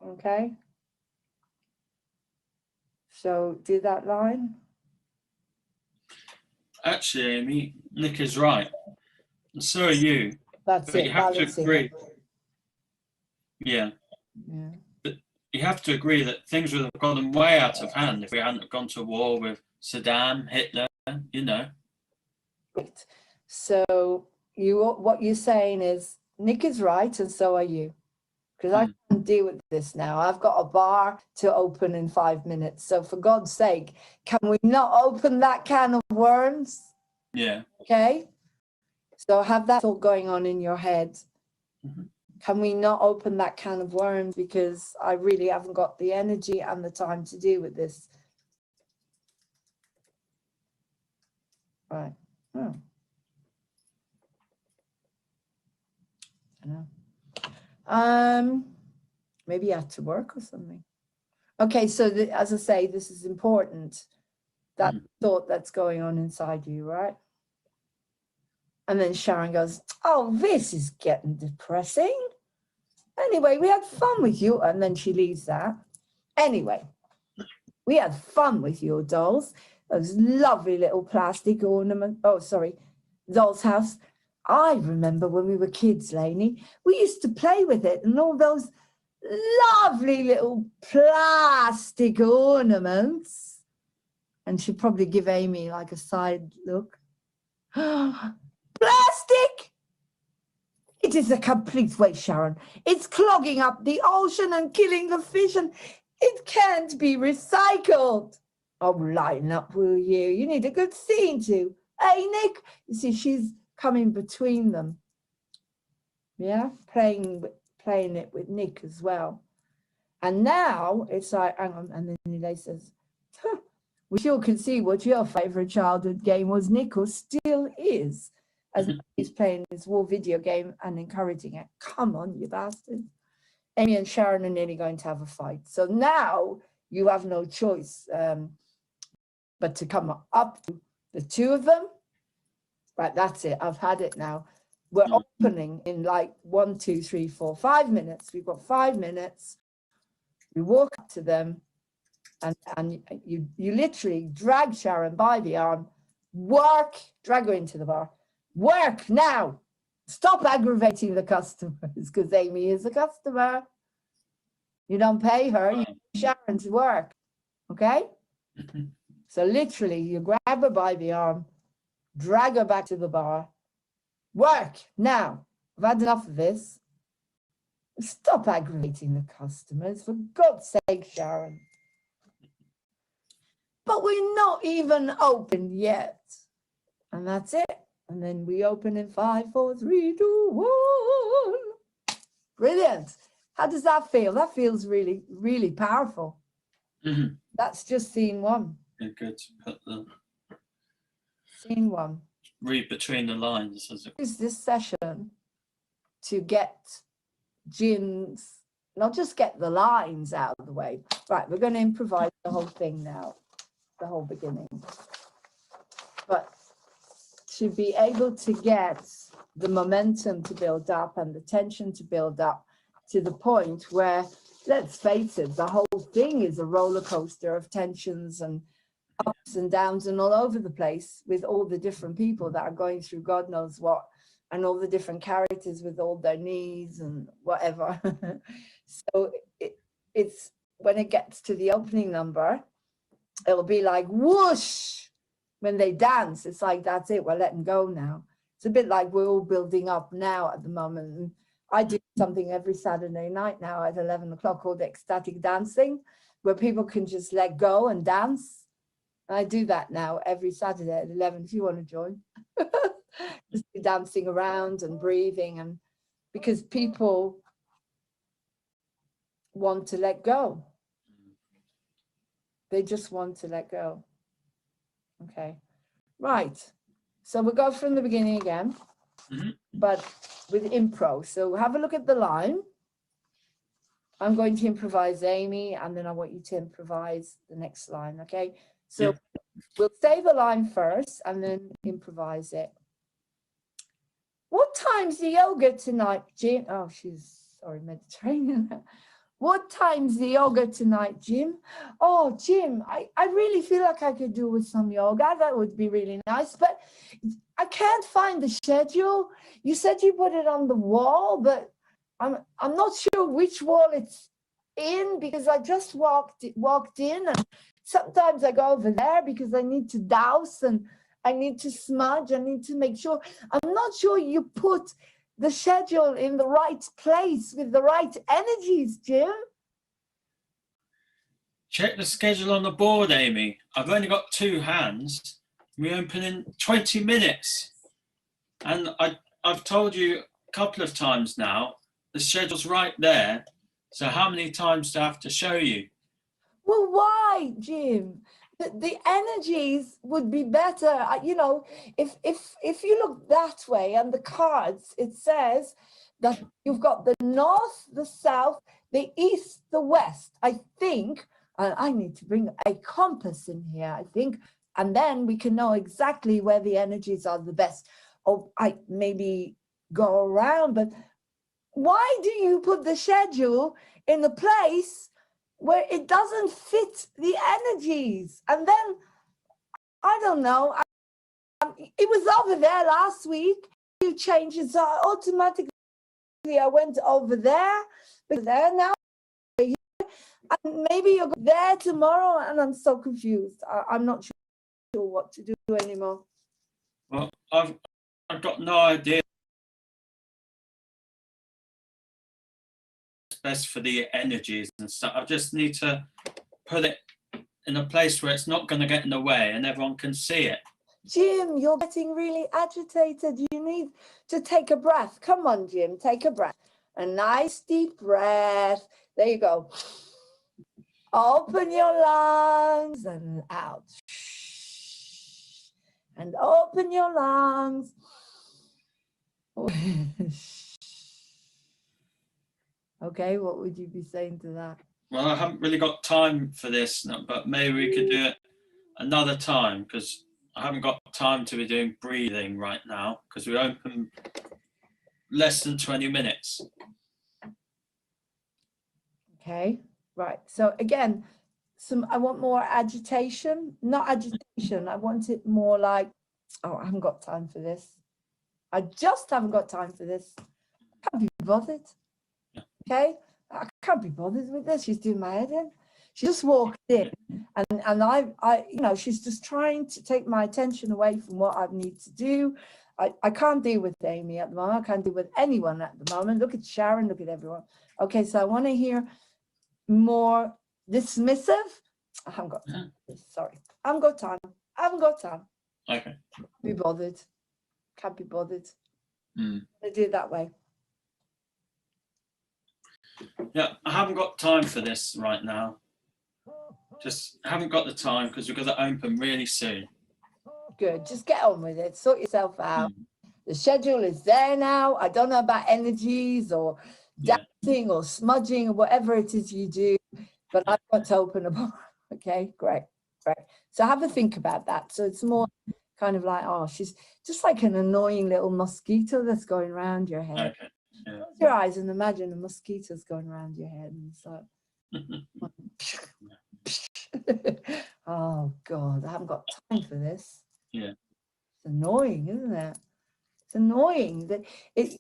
Okay. So do that line. Actually, Amy, Nick is right. And so are you. That's but it. you have to agree. Yeah. But you have to agree that things would have gotten way out of hand if we hadn't gone to war with Saddam, Hitler, you know. Great. So what you're saying is Nick is right, and so are you. Because I can't deal with this now. I've got a bar to open in 5 minutes. So for God's sake, can we not open that can of worms? Yeah. Okay. So have that thought going on in your head. Can we not open that can of worms? Because I really haven't got the energy and the time to deal with this. Right. Oh. I know. Maybe you had to work or something. Okay, so as I say, this is important. That thought that's going on inside you, right? And then Sharon goes, oh, this is getting depressing. Anyway, we had fun with you. And then she leaves that. Anyway, we had fun with your dolls. Those lovely little plastic ornaments. Oh, sorry, doll's house. I remember when we were kids, Lainey, we used to play with it and all those lovely little plastic ornaments. And she'd probably give Amy like a side look. Plastic! It is a complete waste, Sharon. It's clogging up the ocean and killing the fish, and it can't be recycled. Oh, lighten up, will you? You need a good scene too. Hey, Nick. You see, she's coming between them. Yeah, playing it with Nick as well. And now it's like, hang on, and then Elaine says, we sure can see what your favorite childhood game was, Nick, or still is, as he's playing this war video game and encouraging it. Come on, you bastard. Amy and Sharon are nearly going to have a fight. So now you have no choice but to come up to the two of them. Right, that's it. I've had it now. We're opening in like 1, 2, 3, 4, 5 minutes. We've got 5 minutes. We walk up to them and you literally drag Sharon by the arm, drag her into the bar. Work now. Stop aggravating the customers, because Amy is a customer. You don't pay her, you pay Sharon to work. Okay? So literally you grab her by the arm, drag her back to the bar. Work now. I've had enough of this. Stop aggravating the customers, for God's sake, Sharon. But we're not even open yet. And that's it. And then we open in 5, 4, 3, 2, 1. Brilliant. How does that feel? That feels really, really powerful. That's just scene 1. Yeah, good. Put the Scene 1. read between the lines. Use this session to get Jim's, not just get the lines out of the way. Right, we're going to improvise the whole thing now, the whole beginning. But to be able to get the momentum to build up and the tension to build up to the point where, let's face it, the whole thing is a roller coaster of tensions and ups and downs and all over the place, with all the different people that are going through God knows what, and all the different characters with all their needs and whatever. So it's when it gets to the opening number, it'll be like whoosh. When they dance, it's like, that's it, we're letting go now. It's a bit like we're all building up now at the moment. And I do something every Saturday night now at 11 o'clock called ecstatic dancing, where people can just let go and dance. And I do that now every Saturday at 11, if you want to join. Just dancing around and breathing, and because people want to let go. They just want to let go. Okay, right. So we'll go from the beginning again, but with improv. So have a look at the line. I'm going to improvise Amy, and then I want you to improvise the next line, okay? So we'll say the line first and then improvise it. What time's the yoga tonight, Jim? Oh, sorry, Mediterranean. What time's the yoga tonight, Jim? Oh, Jim, I really feel like I could do with some yoga. That would be really nice, but I can't find the schedule. You said you put it on the wall, but I'm not sure which wall it's in, because I just walked in, and sometimes I go over there because I need to douse, and I need to smudge. I need to make sure. I'm not sure you put the schedule in the right place with the right energies, Jim. Check the schedule on the board, Amy. I've only got 2 hands. We open in 20 minutes. And I've told you a couple of times now, the schedule's right there. So how many times do I have to show you? Well, why, Jim? The energies would be better. You know, if you look that way and the cards, it says that you've got the north, the south, the east, the west. I think I need to bring a compass in here, I think, and then we can know exactly where the energies are the best. Or I maybe go around, but why do you put the schedule in the place where it doesn't fit the energies? And then, I don't know, it was over there last week. You changed it, so automatically I went over there now. And maybe you're there tomorrow, and I'm so confused. I'm not sure what to do anymore. Well, I've got no idea what's best for the energies and stuff. I just need to put it in a place where it's not going to get in the way and everyone can see it. Jim, you're getting really agitated. You need to take a breath. Come on, Jim, take a breath. A nice deep breath. There you go. Open your lungs and out. And open your lungs. Okay, what would you be saying to that? Well, I haven't really got time for this, but maybe we could do it another time, because I haven't got time to be doing breathing right now, because we open less than 20 minutes. Okay, right. So again, I want more agitation, not agitation. I want it more like, oh, I haven't got time for this. I just haven't got time for this. I can't be bothered. Okay, I can't be bothered with this. She's doing my head in. She just walked in, and I, you know, she's just trying to take my attention away from what I need to do. I can't deal with Amy at the moment. I can't deal with anyone at the moment. Look at Sharon. Look at everyone. Okay, so I want to hear more dismissive. I haven't got time. Sorry, I haven't got time. I haven't got time. Okay. Be bothered. Can't be bothered. I do it that way. Yeah, I haven't got time for this right now. Just haven't got the time, because we've got to open really soon. Good. Just get on with it. Sort yourself out. The schedule is there now. I don't know about energies or dancing or smudging or whatever it is you do, but I've got to open a bar. Okay, great. So have a think about that. So it's more kind of like, oh, she's just like an annoying little mosquito that's going around your head. Okay. Yeah. Close your eyes and imagine a mosquito's going around your head, and so. Oh God, I haven't got time for this. Yeah. It's annoying, isn't it? It's annoying that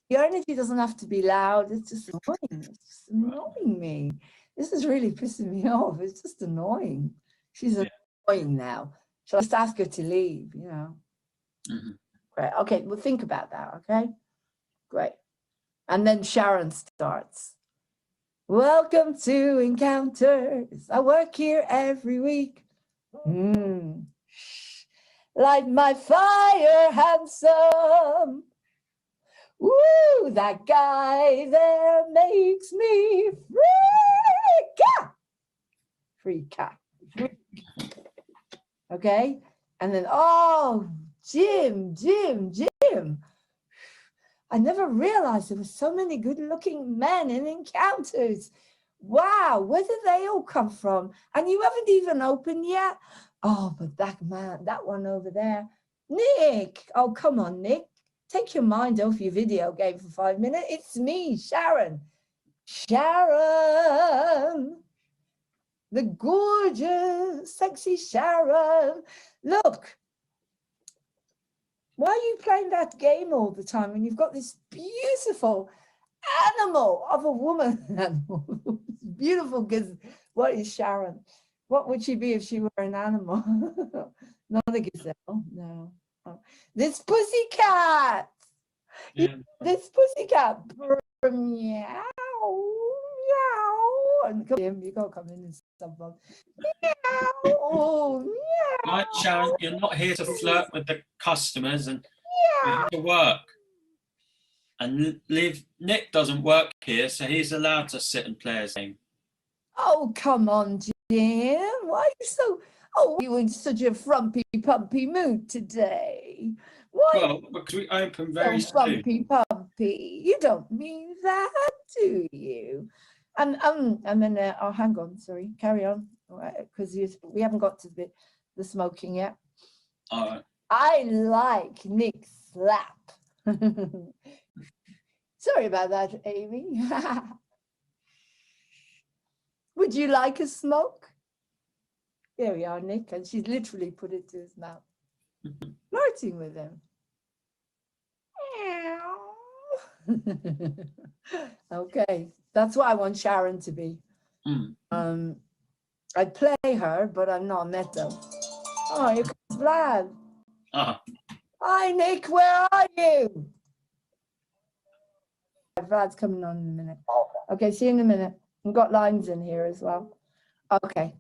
your energy doesn't have to be loud. It's just annoying. It's just annoying me. This is really pissing me off. It's just annoying. She's annoying now. Shall I just ask her to leave? You know. Great. Okay, we'll think about that. Okay. Great. And then Sharon starts. Welcome to Encounters. I work here every week. Light my fire, handsome. Woo, that guy there makes me freak out. Okay, and then, oh, Jim. I never realized there were so many good-looking men in Encounters. Wow, where did they all come from? And you haven't even opened yet? Oh, but that man, that one over there, Nick. Oh, come on, Nick. Take your mind off your video game for 5 minutes. It's me, Sharon. Sharon. The gorgeous, sexy Sharon. Look. Why are you playing that game all the time when you've got this beautiful animal of a woman? Beautiful, because what is Sharon? What would she be if she were an animal? Not a gazelle, no. This pussycat. Yeah. This pussycat. Meow. Meow. And come in, you gotta come in and stuff. Meow. Oh, meow. Right, Sharon, you're not here to flirt with the customers, and you're here to work. And Nick doesn't work here, so he's allowed to sit and play his game. Oh, come on, Jim. Why are you so... Oh, you in such a frumpy, pumpy mood today? Why Well, because we open very so soon. frumpy, pumpy? You don't mean that, do you? And then, oh, hang on, sorry, carry on, because we haven't got to the smoking yet. All right. I like Nick's slap. Sorry about that, Amy. Would you like a smoke? There we are, Nick, and she's literally put it to his mouth. Flirting with him. Okay, that's what I want Sharon to be. I'd play her, but I'm not Meto. Oh, here comes Vlad. Hi, Nick, where are you? Vlad's coming on in a minute. Okay, see you in a minute. We've got lines in here as well. Okay,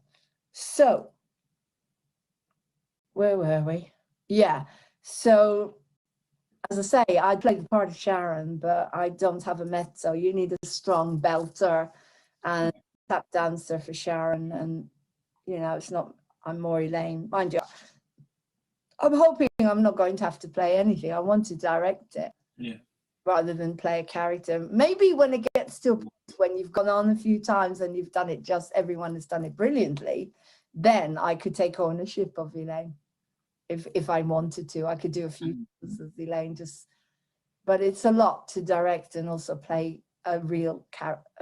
so where were we? Yeah, so as I say, I play the part of Sharon, but I don't have a mezzo. You need a strong belter and tap dancer for Sharon, and you know, it's not, I'm more Elaine. Mind you, I'm hoping I'm not going to have to play anything. I want to direct it. Yeah. Rather than play a character. Maybe when it gets to a point when you've gone on a few times and you've done it, just everyone has done it brilliantly, then I could take ownership of Elaine. If I wanted to, I could do a few things as Elaine, but it's a lot to direct and also play a real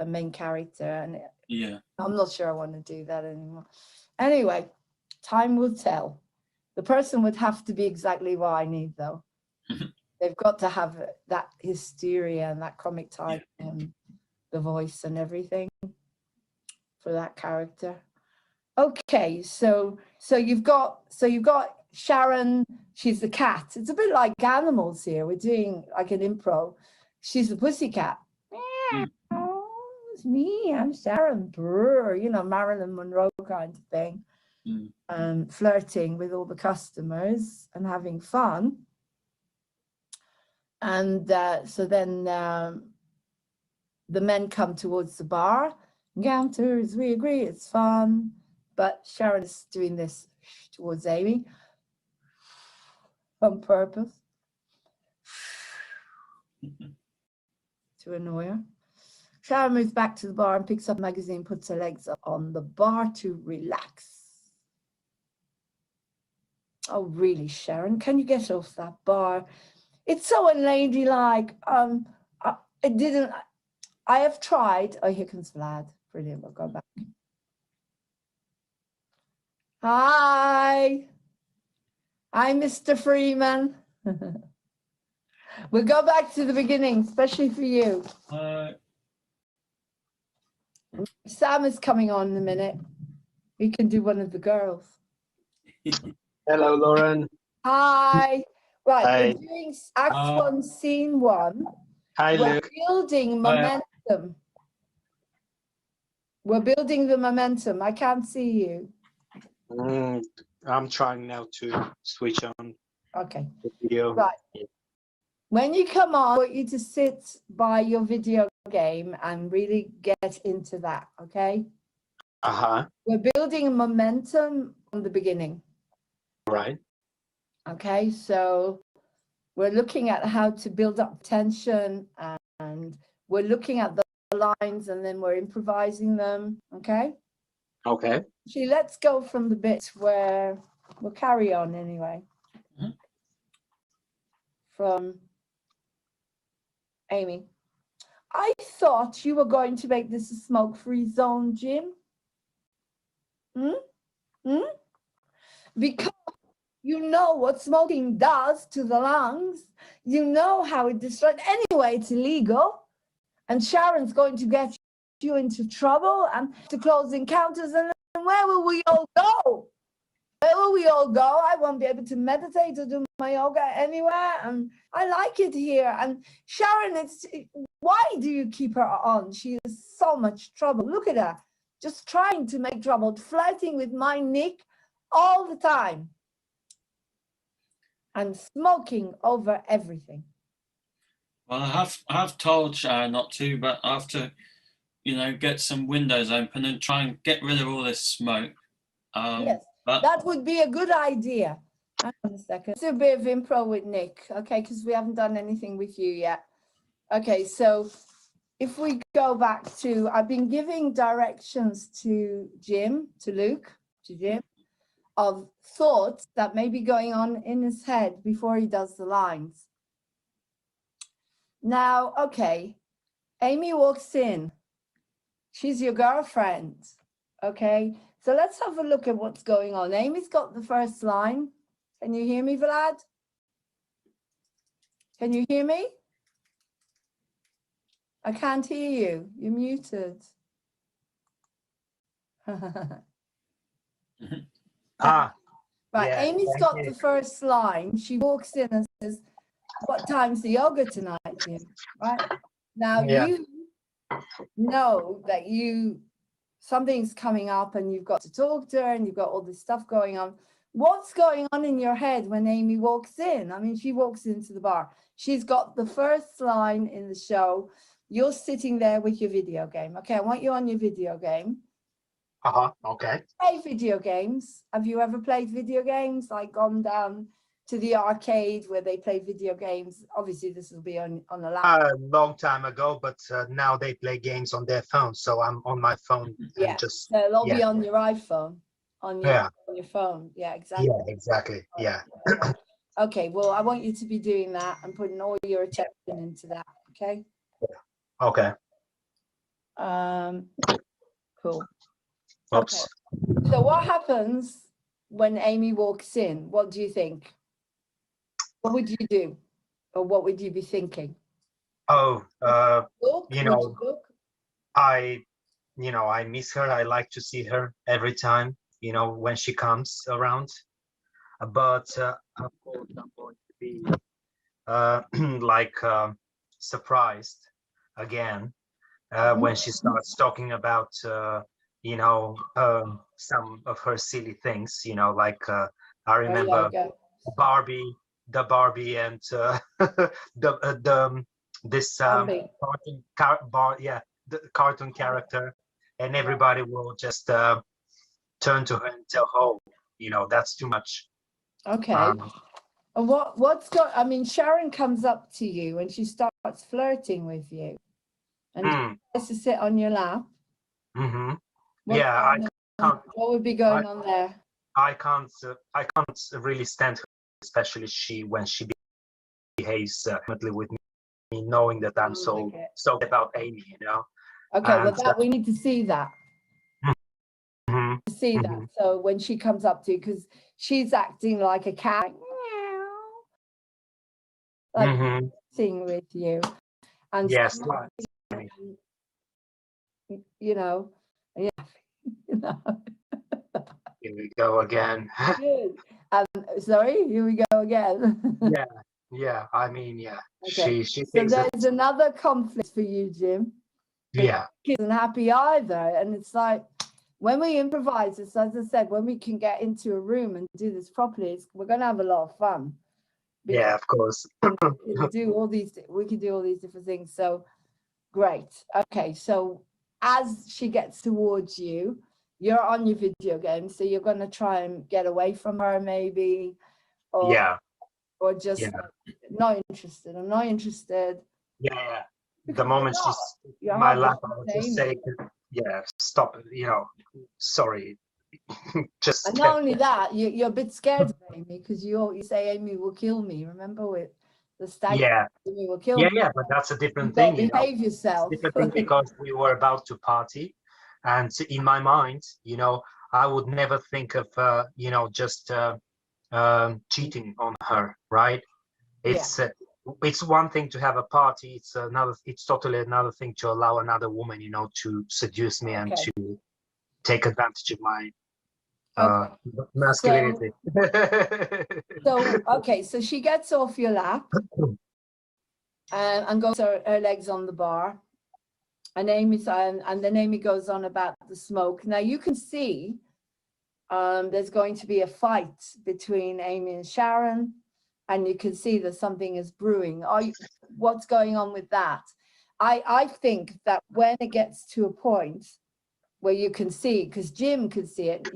main character, and Yeah, I'm not sure I want to do that anymore. Anyway, time will tell. The person would have to be exactly what I need, though. They've got to have that hysteria and that comic type and the voice and everything for that character. Okay, so you've got Sharon. She's the cat. It's a bit like animals here. We're doing like an improv. She's the pussycat. Meow, it's me. I'm Sharon. Brr, you know, Marilyn Monroe kind of thing. Flirting with all the customers and having fun. And so then the men come towards the bar. Encounters, we agree, it's fun. But Sharon is doing this towards Amy on purpose to annoy her. Sharon moves back to the bar and picks up a magazine, puts her legs up on the bar to relax. Oh, really, Sharon? Can you get off that bar? It's so unladylike. I have tried. Oh, here comes Vlad. Brilliant. We'll go back. Hi. Hi, Mr. Freeman. We'll go back to the beginning, especially for you. Sam is coming on in a minute. We can do one of the girls. Hello, Lauren. Hi. Right, Hi. we're doing Act 1, Scene 1. Hi, We're Luke. building momentum. We're building the momentum. I can't see you. I'm trying now to switch on Okay. the video. Right. When you come on, I want you to sit by your video game and really get into that, okay? We're building a momentum from the beginning. Right. Okay, so we're looking at how to build up tension, and we're looking at the lines and then we're improvising them, okay? Okay. Actually, let's go from the bit where we'll carry on anyway. From Amy. I thought you were going to make this a smoke-free zone, Jim. Because you know what smoking does to the lungs. You know how it destroys. Anyway, it's illegal. And Sharon's going to get you into trouble and to close encounters. And where will we all go? wherever we all go, I won't be able to meditate or do my yoga anywhere. And I like it here. And Sharon, why do you keep her on? She is so much trouble. Look at her, just trying to make trouble, flirting with my Nick all the time. And smoking over everything. Well, I have told Sharon not to, but I have to, get some windows open and try and get rid of all this smoke. Yes, but that would be a good idea. Hang on a second. Let's do a bit of improv with Nick, okay? Because we haven't done anything with you yet. Okay, so if we go back to, I've been giving directions to Jim, to Luke, to Jim, of thoughts that may be going on in his head before he does the lines. Now, okay, Amy walks in. She's your girlfriend, okay? So let's have a look at what's going on. Amy's got the first line. Can you hear me, Vlad? Can you hear me? I can't hear you. You're muted. Ah, Right, yeah, Amy's thank got you. the first line. She walks in and says, what time's the yoga tonight, Jim? Right? Now Yeah. you know that something's coming up and you've got to talk to her and you've got all this stuff going on. What's going on in your head when Amy walks in? I mean, she walks into the bar. She's got the first line in the show. You're sitting there with your video game. Okay, I want you on your video game. Okay. Play video games. Have you ever played video games? Like gone down to the arcade where they play video games? Obviously, this will be on a laptop. A long time ago, but now they play games on their phone, so I'm on my phone Yeah, and just so it'll all be yeah. on your iPhone, on your phone. Yeah, exactly. Yeah, exactly. Yeah. Okay, well, I want you to be doing that and putting all your attention into that. Okay. Okay. Cool. Oops. Okay. So what happens when Amy walks in? What do you think? What would you do? Or what would you be thinking? Oh, Look? you Would know, you look? I miss her. I like to see her every time, when she comes around. But of course, I'm going to be like surprised again when she starts talking about some of her silly things. Like I remember Barbie, the Barbie, and this Barbie. the cartoon character, and everybody will just turn to her and tell, "Oh, that's too much." Okay. And I mean, Sharon comes up to you and she starts flirting with you and tries to sit on your lap. Mm-hmm. What would be going on there? I can't really stand her, especially when she behaves with me, knowing that I'm so about Amy, Okay, well, that we need to see that. Mm-hmm. See that. So when she comes up to you, because she's acting like a cat, like sing with you, and yes, yeah. Here we go again. Good. Sorry, here we go again. Yeah. I mean, yeah. Okay. She So thinks there's another conflict for you, Jim. Yeah. She isn't happy either, and it's like when we improvise this, as I said, when we can get into a room and do this properly, we're going to have a lot of fun. Yeah, of course. we can do all these different things. So great. Okay, so as she gets towards you, you're on your video game, so you're going to try and get away from her, maybe, or just not interested. I'm not interested. Yeah. The moment she's my lap, I would just say, stop. Sorry. Just. And not only that, you're a bit scared of Amy because you say Amy will kill me. Remember with the stag? Yeah. Amy will kill me. Yeah, but that's a different thing. Behave yourself. It's a different thing because we were about to party, and in my mind, I would never think of just cheating on her, right? It's one thing to have a party. It's totally another thing to allow another woman, to seduce me and to take advantage of my Okay. masculinity. Okay, so she gets off your lap and goes her legs on the bar. And then Amy goes on about the smoke. Now you can see there's going to be a fight between Amy and Sharon, and you can see that something is brewing. What's going on with that? I think that when it gets to a point where you can see, because Jim could see it,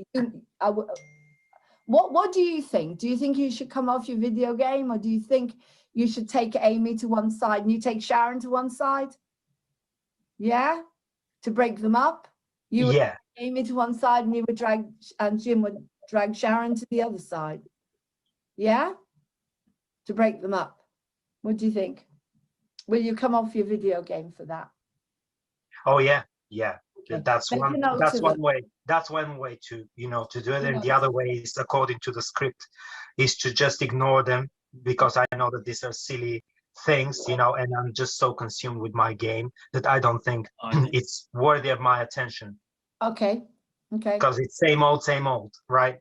what do you think? Do you think you should come off your video game, or do you think you should take Amy to one side and you take Sharon to one side? Yeah, to break them up. You would Yeah. take Amy to one side and you would and Jim would drag Sharon to the other side. Yeah, to break them up. What do you think? Will you come off your video game for that? Oh yeah, yeah. Okay. That's Make a one. note That's of one it. way. That's one way to to do it, and the Note. other way is according to the script, is to just ignore them because I know that these are silly things, and I'm just so consumed with my game that I don't think it's worthy of my attention. Okay. Okay. Because it's same old, right?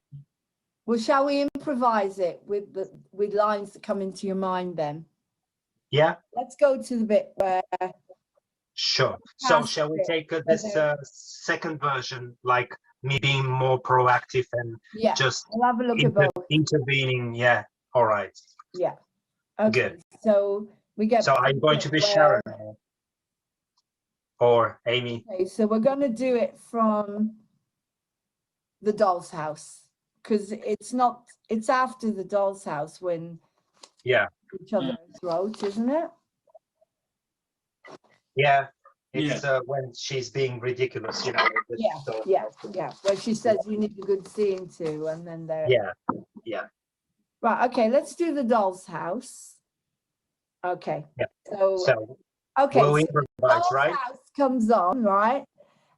Well, shall we improvise it with lines that come into your mind then? Yeah. Let's go to the bit where. Sure. So shall we take this second version, like me being more proactive and just I'll have a look at both. intervening? Yeah. All right. Yeah. Okay. Good. So we get. So I'm going to be Sharon or Amy. Okay, so we're going to do it from the doll's house, because it's after the doll's house when each other's throat, isn't it? Yeah. It's when she's being ridiculous, Yeah. Where she says you need a good scene too, and then there. Yeah. Right. Okay. Let's do the doll's house. Okay. Yeah. So okay. We'll So improvise, the doll's right? house comes on, right?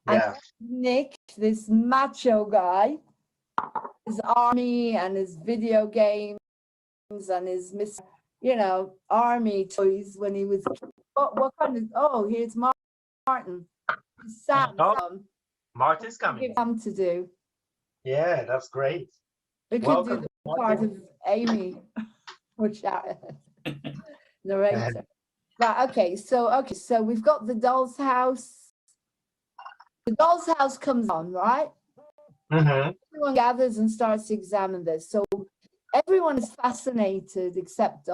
And Nick, this macho guy, his army and his video games and his army toys when he was. What kind of? Oh, here's Martin. Sam. Martin's coming. Give to do. Yeah, that's great. We could do the part of Amy, which narrator. Right. Okay. So we've got the doll's house. The doll's house comes on, right? Mm-hmm. Everyone gathers and starts to examine this. So everyone is fascinated, except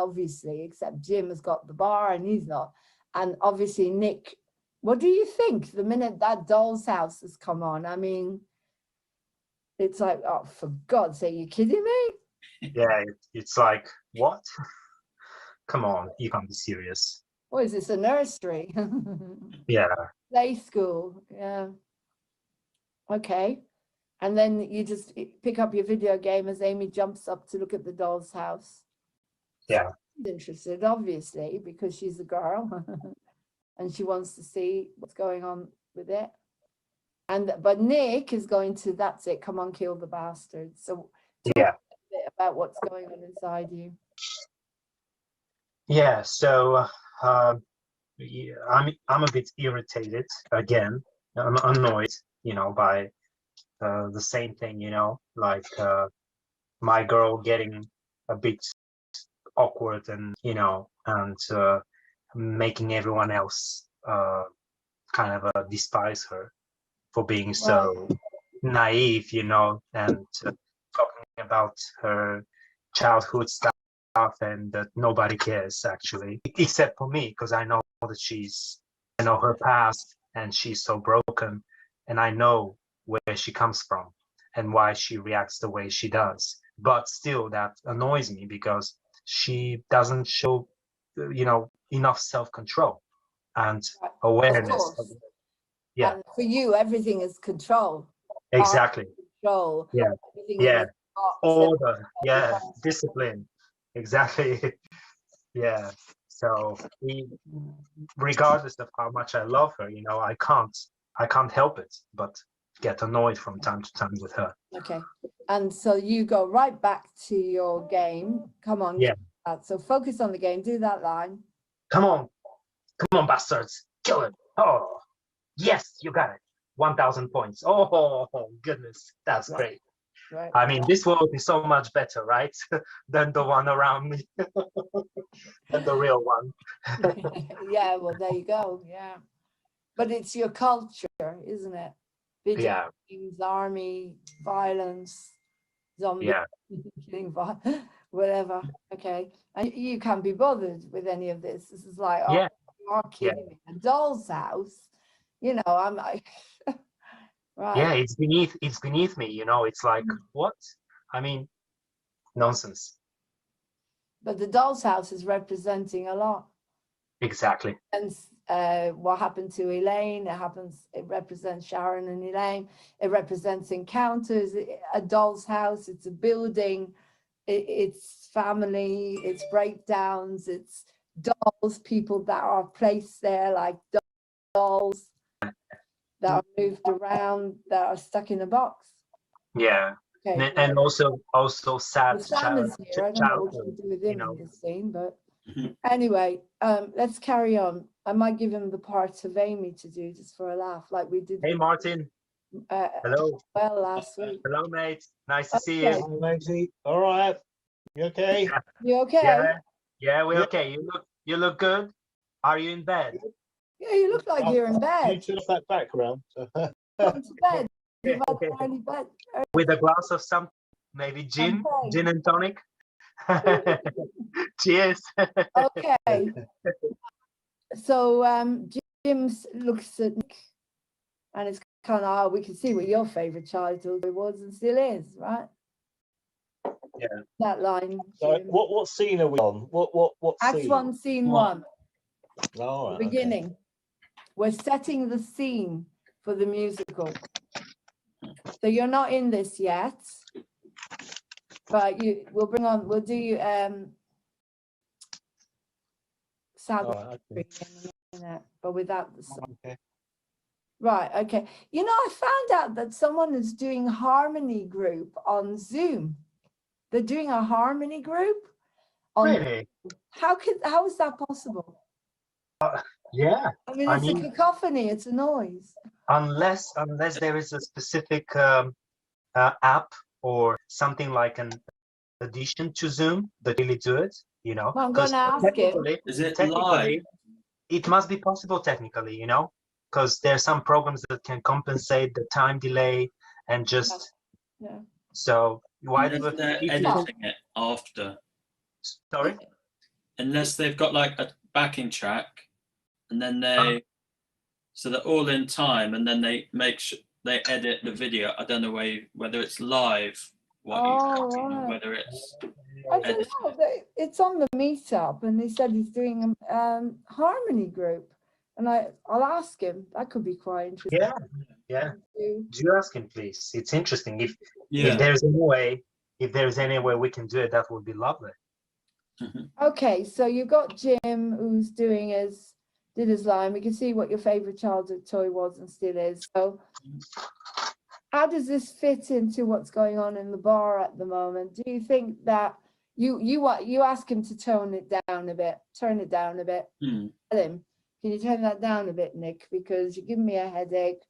Jim has got the bar and he's not. And obviously Nick, what do you think the minute that doll's house has come on? I mean, it's like, oh, for God's sake, you kidding me? Yeah, it's like, what? Come on, you can't be serious. What is this, a nursery? Yeah. Play school, yeah. Okay. And then you just pick up your video game as Amy jumps up to look at the doll's house. Yeah. She's interested, obviously, because she's a girl and she wants to see what's going on with it. But Nick is going to, that's it, come on, kill the bastard. So talk a bit about what's going on inside you. Yeah, so I'm a bit irritated again. I'm annoyed, by the same thing, like my girl getting a bit awkward and making everyone else kind of despise her for being so naive, and talking about her childhood stuff and that nobody cares actually, except for me, because I know that I know her past and she's so broken, and I know where she comes from and why she reacts the way she does. But still, that annoys me because she doesn't show, enough self-control and awareness. Yeah. And for you, everything is control. Exactly. Control. Yeah. Yeah. Order. Yeah. Discipline. Exactly. Yeah. So regardless of how much I love her, I can't help it but get annoyed from time to time with her. Okay. And so you go right back to your game. Come on. Yeah. So focus on the game. Do that line. Come on, bastards. Kill it. Oh, yes, you got it. 1,000 points. Oh, goodness. That's great. Right. I mean, this world is so much better, right, than the one around me, than the real one. Yeah, well, there you go. Yeah. But it's your culture, isn't it? Video Yeah, games, army, violence, zombie, yeah, killing, whatever. Okay. And you can't be bothered with any of this. This is like, oh, yeah, you are yeah, kidding me. A doll's house. You know, I'm like, right. yeah. It's beneath me. You know, it's like what? I mean, nonsense. But the doll's house is representing a lot. Exactly. And what happened to Elaine, it represents Sharon and Elaine. It represents encounters, a doll's house, it's a building, it's family, it's breakdowns, it's dolls, people that are placed there like dolls that are moved around, that are stuck in a box. Yeah. Okay. And also sad Well, Sam is here. I don't know what to childhood. do with You him know. in this scene, but Mhm. anyway, let's carry on. I might give him the part of Amy to do just for a laugh, like we did Hey, Martin. uh, Hello. well last week. Hello, mate. Nice to see Okay. you. Hi, matey. All right. You okay? You okay? Yeah. Yeah, we're Yeah. okay. You look good. Are you in bed? Yeah, you look like you're in You bed. turn off that background. Come to bed. You've had Okay. an early bed. With a glass of some, maybe gin Champagne. and tonic. Cheers. Okay. So Jim looks at Nick, and it's kind of, we can see what your favorite childhood was and still is, right? Yeah. That line. So Jim. what scene are we on? What Act scene? 1, Scene One. 1. All The right. Okay. beginning. We're setting the scene for the musical. So you're not in this yet, but we'll do sound All right. Okay. in a minute, but without the song. Okay. Right, okay. You know, I found out that someone is doing harmony group on Zoom. They're doing a harmony group on Really? how is that possible? Yeah. I mean, I it's mean, a cacophony, it's a noise. unless there is a specific app or something like an addition to Zoom that really do it, you know, Well, I'm because gonna ask him. Is it technically live? it must be possible technically, you know, because there are some programs that can compensate the time delay and just Yeah. so why Unless do they're if you editing it after. sorry Unless they've got like a backing track, and then so they're all in time, and then they they edit the video. I don't know whether it's live, what you're talking, or right. whether it's I don't edited. know. It's on the meetup, and he said he's doing a harmony group, and I'll ask him. That could be quite interesting. yeah too. do you ask him please? It's interesting if Yeah. there's any way we can do it, that would be lovely. Mhm. Okay, so you've got Jim who's did his line. We can see what your favorite childhood toy was and still is. So how does this fit into what's going on in the bar at the moment? Do you think that you ask him to tone it down a bit? Turn it down a bit. Hmm. Tell him, can you turn that down a bit, Nick? Because you're giving me a headache.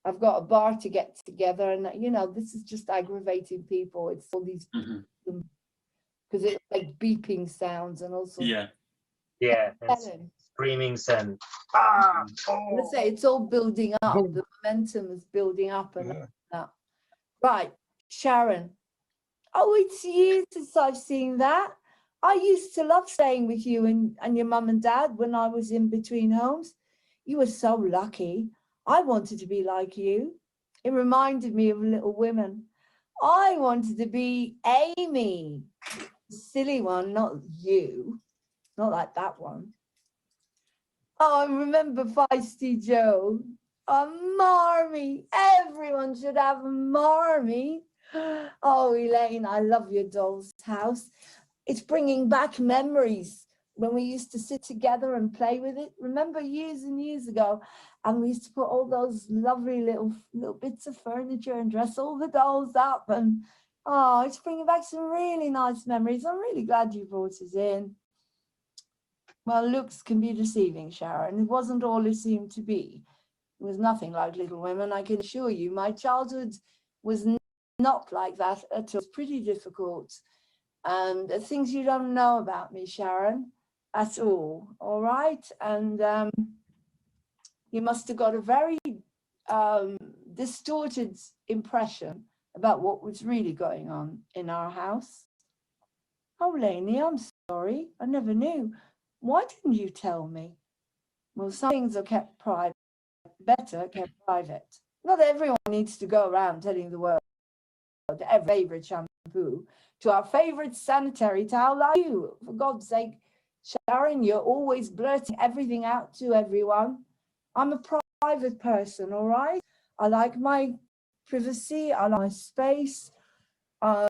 I've got a bar to get together, and you know this is just aggravating people. It's all these Mhm. because it's like beeping sounds and also Yeah. Yeah, and tell him. screamings and Let's say it's all building up. The momentum is building up and up. Right, Sharon. Oh, it's years since I've seen that. I used to love staying with you and your mum and dad when I was in between homes. You were so lucky. I wanted to be like you. It reminded me of Little Women. I wanted to be Amy. The silly one, not you. Not like that one. Oh, I remember Feisty Joe. A Marmee. Everyone should have a Marmee. Oh, Elaine, I love your doll's house. It's bringing back memories when we used to sit together and play with it. Remember years and years ago, and we used to put all those lovely little bits of furniture and dress all the dolls up. And oh, it's bringing back some really nice memories. I'm really glad you brought us in. Well, looks can be deceiving, Sharon. It wasn't all it seemed to be. It was nothing like Little Women, I can assure you. My childhood was not like that at all. It's pretty difficult. And things you don't know about me, Sharon, at all right? And you must have got a very distorted impression about what was really going on in our house. Oh, Lainey, I'm sorry. I never knew. Why didn't you tell me? Well, some things are kept private, better kept private. Not everyone needs to go around telling the world our favorite shampoo, to our favorite sanitary towel like you. For God's sake, Sharon, you're always blurting everything out to everyone. I'm a private person, all right? I like my privacy, I like my space. I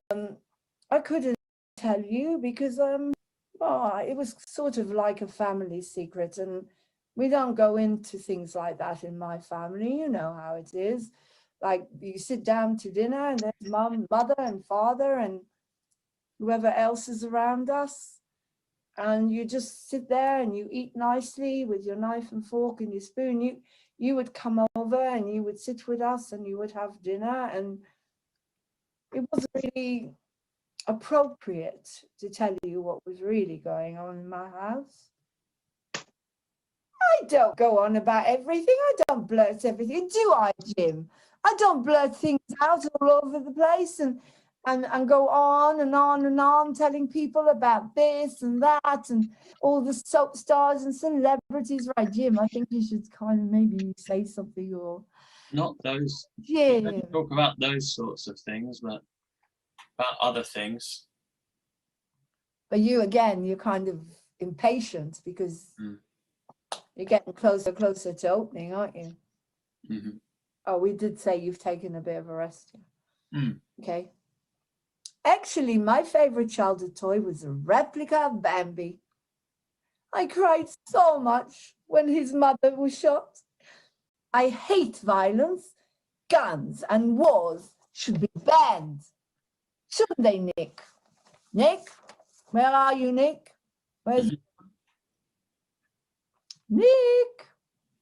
couldn't tell you because it was sort of like a family secret, and we don't go into things like that in my family. You know how it is. Like, you sit down to dinner and there's mother and father and whoever else is around us, and you just sit there and you eat nicely with your knife and fork and your spoon. You would come over and you would sit with us and you would have dinner, and it wasn't really appropriate to tell you what was really going on in my house. I don't go on about everything. I don't blurt everything, do I, Jim? I don't blurt things out all over the place and go on and on and on telling people about this and that and all the soap stars and celebrities. Right, Jim, I think you should kind of maybe say something, or... Not those. Jim. We don't talk about those sorts of things, but about other things. But you, again, you're kind of impatient because you're getting closer to opening, aren't you? Mm-hmm. Oh, we did say you've taken a bit of a rest here. Mm. Okay. Actually, my favorite childhood toy was a replica of Bambi. I cried so much when his mother was shot. I hate violence. Guns and wars should be banned. Shouldn't they, Nick? Nick? Where are you, Nick? Where's Nick?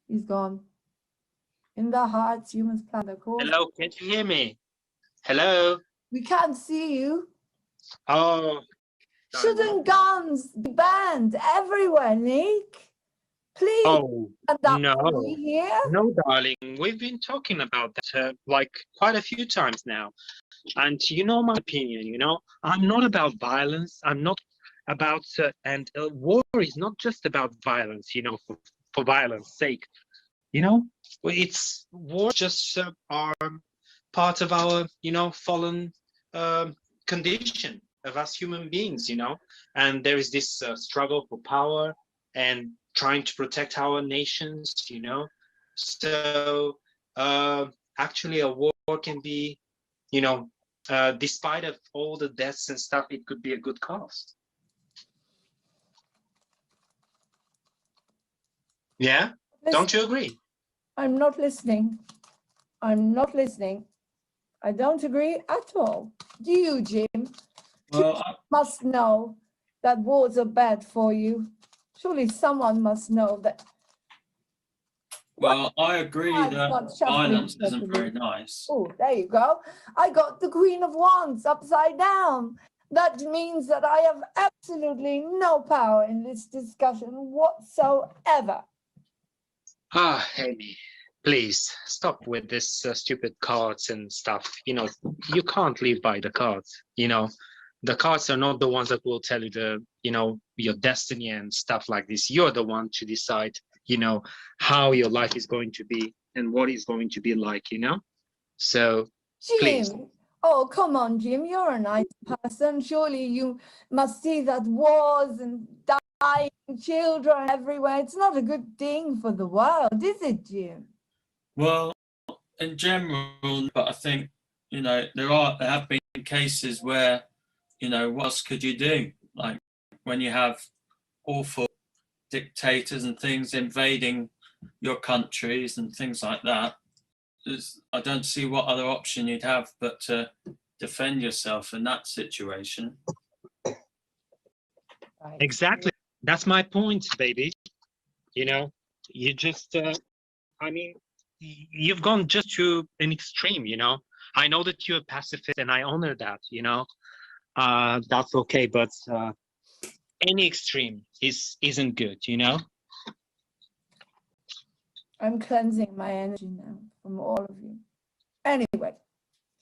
He's gone. In the hearts, humans plan their course. Hello, can't you hear me? Hello? We can't see you. Oh. Shouldn't guns be banned everywhere, Nick? Please. Oh, no. Here. No, darling. We've been talking about that like quite a few times now. And you know my opinion, you know? I'm not about violence. I'm not about, war is not just about violence, you know, for violence sake. You know, it's war just are part of our, you know, fallen condition of us human beings, you know, and there is this struggle for power and trying to protect our nations, you know. So actually a war can be, you know, despite of all the deaths and stuff, it could be a good cause. Yeah, don't you agree? I'm not listening. I'm not listening. I don't agree at all. Do you, Jim? Well, Must know that wars are bad for you. Surely someone must know that. well, I agree Not that shuffling violence isn't properly. very nice. Oh, there you go. I got the Queen of Wands upside down. That means that I have absolutely no power in this discussion whatsoever. Ah, Amy, please stop with this stupid cards and stuff. You know, you can't live by the cards. You know, the cards are not the ones that will tell you the, you know, your destiny and stuff like this. You're the one to decide, you know, how your life is going to be and what it's going to be like, you know? So, Jim, please. oh, come on, Jim, you're a nice person. Surely you must see that wars and dying children everywhere. It's not a good thing for the world, is it, Jim? Well, in general, but I think, you know, there have been cases where, you know, what else could you do? Like when you have awful dictators and things invading your countries and things like that, I don't see what other option you'd have but to defend yourself in that situation. Right. Exactly. That's my point, baby. You know, you just, I mean, you've gone just to an extreme, you know. I know that you're a pacifist, and I honor that. You know, that's okay. But any extreme isn't good. You know. I'm cleansing my energy now from all of you. Anyway.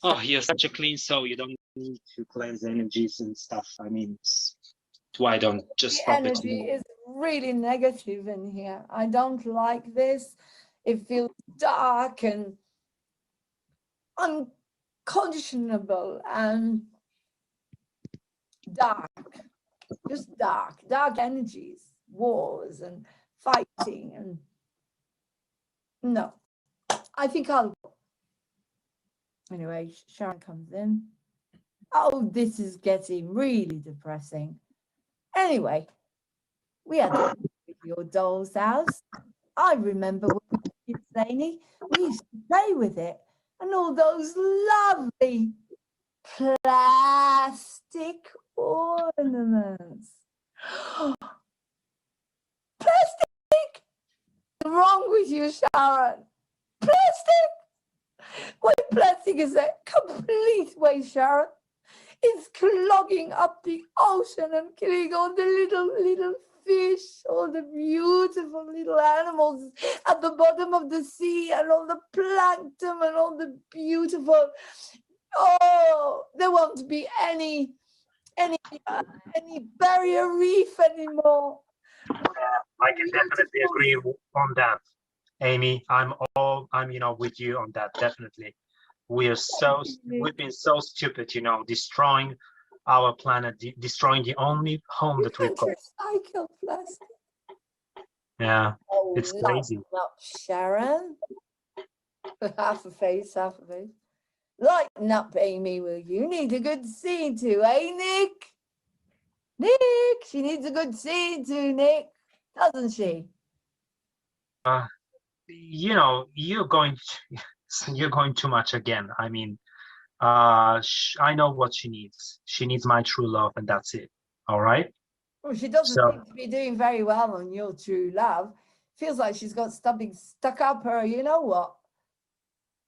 Oh, you're such a clean soul. You don't need to cleanse energies and stuff. I mean, why don't just The stop it? energy is really negative in here. I don't like this. It feels dark and unconscionable and dark. Just dark energies, wars and fighting and no. I think I'll go. Anyway, Sharon comes in. Oh, this is getting really depressing. Anyway, we had to visit your doll's house. I remember when we were kids, Lainey, we used to play with it and all those lovely plastic ornaments. Plastic? What's wrong with you, Sharon? Plastic? What plastic is a complete waste, Sharon? It's clogging up the ocean and killing all the little fish, all the beautiful little animals at the bottom of the sea, and all the plankton and all the beautiful. Oh, there won't be any barrier reef anymore. I can definitely agree on that, Amy. I'm with you on that, definitely. We've been so stupid, destroying our planet, destroying the only home that we've got. Recycle plastic. Yeah, Oh, it's crazy. Not Sharon. Half a face. Lighten up, Amy, will you? You need a good scene too, eh, Nick? Nick, she needs a good scene too, Nick, doesn't she? You're going too much again. I mean, I know what she needs. She needs my true love, and that's it. All right. Well, she doesn't seem to be doing very well on your true love. Feels like she's got something stuck up her. You know what?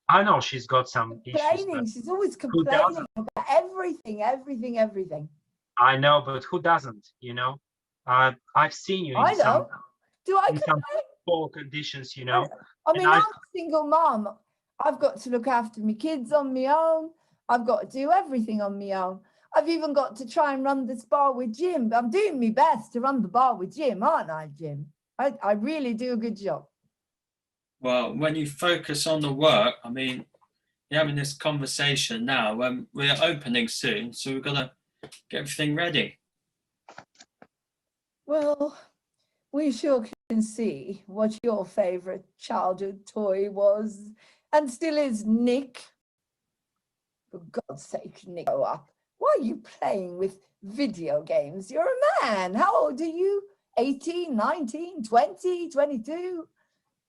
I know she's got some Complaining. issues. She's always complaining about everything. I know, but who doesn't? I've seen you in some poor conditions. I mean, I'm a single mom. I've got to look after my kids on my own. I've got to do everything on my own. I've even got to try and run this bar with Jim. I'm doing my best to run the bar with Jim, aren't I, Jim? I really do a good job. Well, when you focus on the work, I mean, you're having this conversation now when we're opening soon, so we've got to get everything ready. Well, we sure can see what your favorite childhood toy was and still is, Nick. For God's sake, Nick, grow up. Why are you playing with video games? You're a man. How old are you? 18, 19, 20, 22?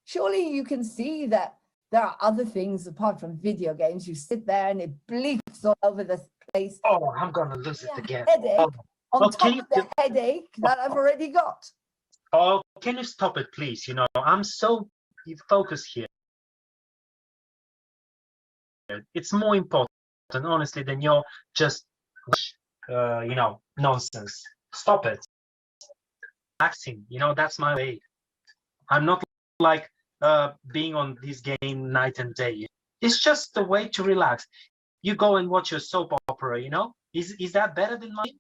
Surely you can see that there are other things apart from video games. You sit there and it bleeps all over the place. Oh, I'm going to lose it again. Headache on top of the headache that I've already got. Oh, can you stop it, please? I'm so focused here. It's more important, honestly, than your just, nonsense. Stop it. Relaxing, that's my way. I'm not like being on this game night and day. It's just a way to relax. You go and watch your soap opera, Is that better than mine?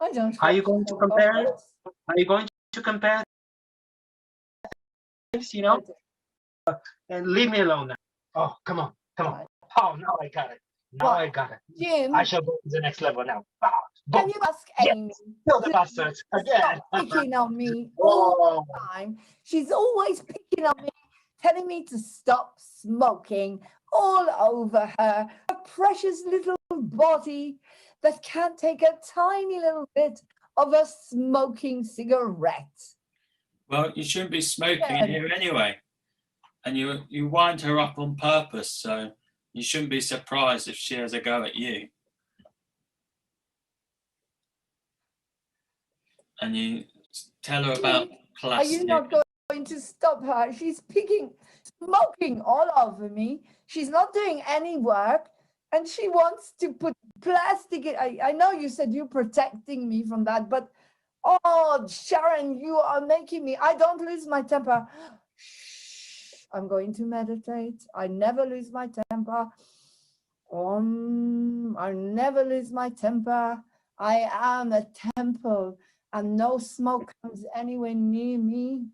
I don't. Are you going to compare it? Are you going to compare this, and leave me alone now. Oh, come on. Oh, now I got it. I got it. Jim, I shall go to the next level now. Can you ask Amy? Kill the bastards again. Stop picking on me all the time. She's always picking on me, telling me to stop smoking all over her precious little body that can't take a tiny little bit of a smoking cigarette. Well, you shouldn't be smoking in here anyway. And you wind her up on purpose, so you shouldn't be surprised if she has a go at you. And you tell her about plastic. Are you not going to stop her? She's smoking all over me. She's not doing any work, And she wants to put plastic in. I know you said you're protecting me from that, but oh, Sharon, you are making me. I don't lose my temper. Shh, I'm going to meditate. I never lose my temper. I never lose my temper. I am a temple, and no smoke comes anywhere near me.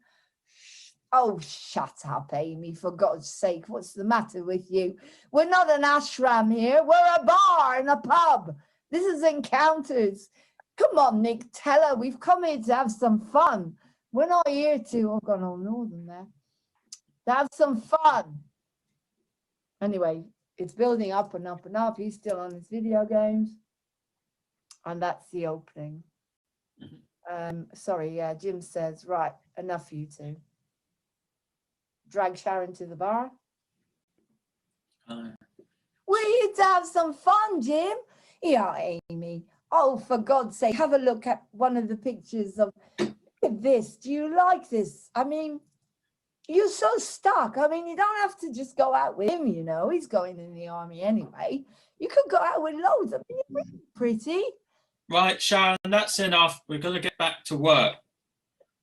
Oh, shut up, Amy, for God's sake. What's the matter with you? We're not an ashram here. We're a bar and a pub. This is Encounters. Come on, Nick, tell her we've come here to have some fun. We're not here to, I've gone all northern there, to have some fun. Anyway, it's building up and up and up. He's still on his video games. And that's the opening. Sorry, yeah, Jim says, right, enough you two. Drag Sharon to the bar. We're here to have some fun, Jim. Yeah, Amy. Oh, for God's sake, have a look at one of the pictures of this. Do you like this? I mean, you're so stuck. I mean, you don't have to just go out with him, you know. He's going in the army anyway. You could go out with loads. I mean, you're really pretty. Right, Sharon, that's enough. We're going to get back to work.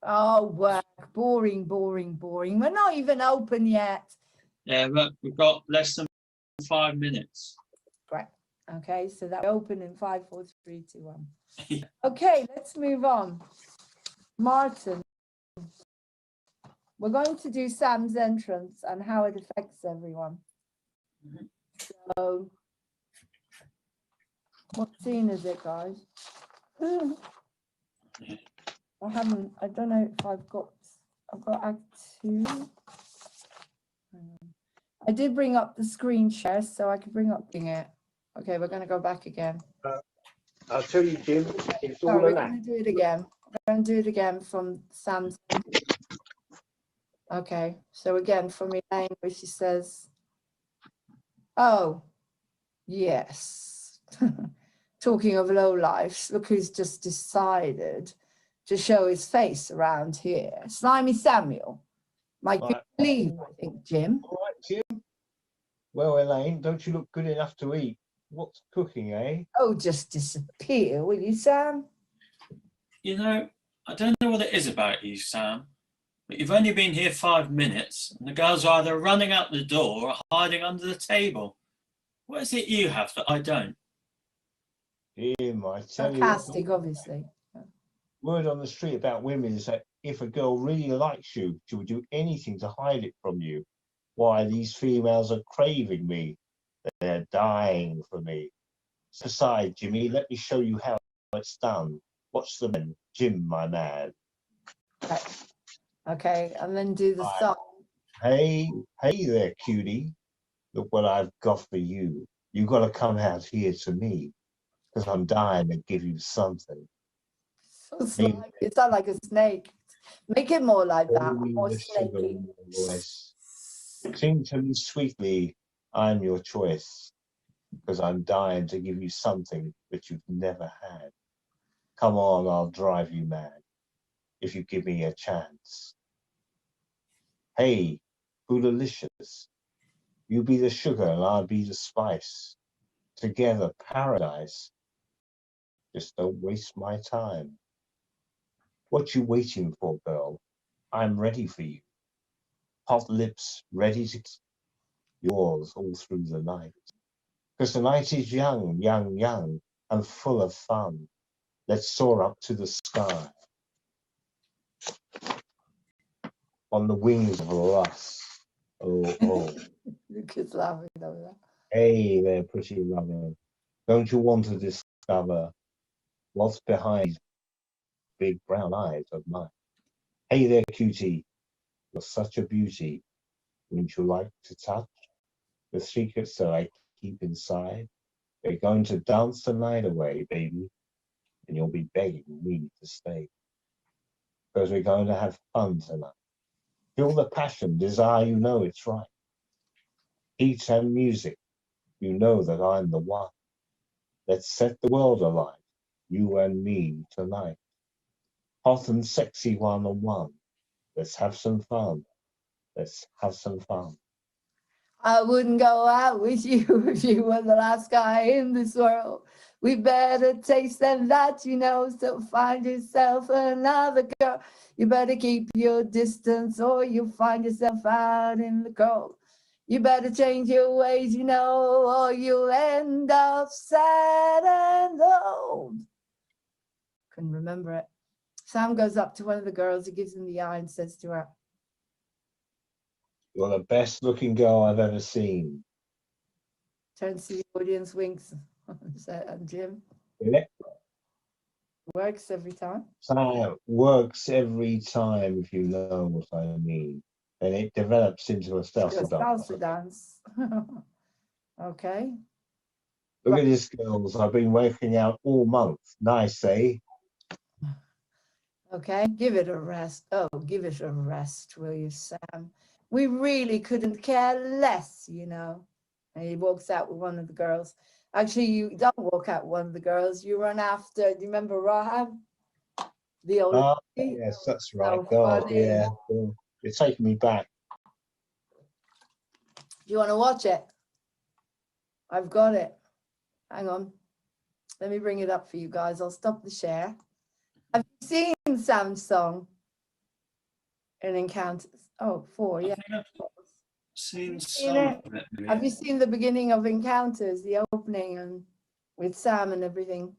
Oh, work. Boring, boring, boring. We're not even open yet. Yeah, look, we've got less than 5 minutes. Right. Okay, so that open in 5, 4, 3, 2, 1. Yeah. Okay, let's move on. Martin. We're going to do Sam's entrance and how it affects everyone. So, what scene is it, guys? I don't know if I've got Act 2. I did bring up the screen share, so I could bring up it. Okay, we're going to go back again. I'll tell you, Jim, it's all We're an going act. to do it again. We're going to do it again from Sam's. Okay, so again from Elaine, where she says, oh, yes. Talking of lowlifes, look who's just decided to show his face around here. Slimy Samuel. Might be Right. leave, I think, Jim. All right, Jim. Well, Elaine, don't you look good enough to eat? What's cooking, eh? Oh, just disappear, will you, Sam? You know, I don't know what it is about you, Sam, but you've only been here 5 minutes, and the girls are either running out the door or hiding under the table. What is it you have that I don't? Jim, I tell you, Sarcastic, obviously. word on the street about women is that if a girl really likes you, she will do anything to hide it from you. Why, these females are craving me. They're dying for me. Aside, Jimmy, let me show you how it's done. Watch the men. Jim, my man. Okay, and then do the Right. song. Hey there, cutie. Look what I've got for you. You got to come out here to me, because I'm dying to give you something. So slimy. It sounds like a snake. Make it more like that, Hold me more the sugar snaky. in your voice. Sing to me sweetly, I'm your choice, because I'm dying to give you something that you've never had. Come on, I'll drive you mad, if you give me a chance. Hey, Boodalicious, you be the sugar and I'll be the spice. Together, paradise. Just don't waste my time. What you waiting for, girl? I'm ready for you. Hot lips ready to kiss yours all through the night. Because the night is young, young, young, and full of fun. Let's soar up to the sky. On the wings of lust. Oh, oh. Lucas laughing over that. Hey there, pretty lover. Don't you want to discover what's behind these big brown eyes of mine? Hey there, cutie. You're such a beauty. Wouldn't you like to touch the secrets that I keep inside? We're going to dance the night away, baby, and you'll be begging me to stay. Because we're going to have fun tonight. Feel the passion, desire, you know it's right. Heat and music, you know that I'm the one. Let's set the world alight, you and me tonight. Hot and sexy one-on-one. Let's have some fun. Let's have some fun. I wouldn't go out with you if you were the last guy in this world. We better taste than that, you know, so find yourself another girl. You better keep your distance or you'll find yourself out in the cold. You better change your ways, you know, or you'll end up sad and old. Couldn't remember it. Sam goes up to one of the girls, he gives him the eye and says to her, You're the best looking girl I've ever seen. turns to the audience, winks, and Jim. Yeah. Works every time. So works every time, if you know what I mean. And it develops into a salsa dance. Salsa dance. Okay. Look at this, girls. I've been working out all month. Nice, eh? Okay. Give it a rest. Oh, give it a rest, will you, Sam? We really couldn't care less, you know. And he walks out with one of the girls. Actually, you don't walk out with one of the girls. You run after. Do you remember Rahab? The old Oh, lady? yes, that's right. So God, funny. yeah. You're taking me back. Do you want to watch it? I've got it. Hang on. Let me bring it up for you guys. I'll stop the share. Have you seen Sam's song in Encounters? Oh, 4, yeah. I think I've seen seen some it? of it. Maybe. Have you seen the beginning of Encounters, the opening, and with Sam and everything?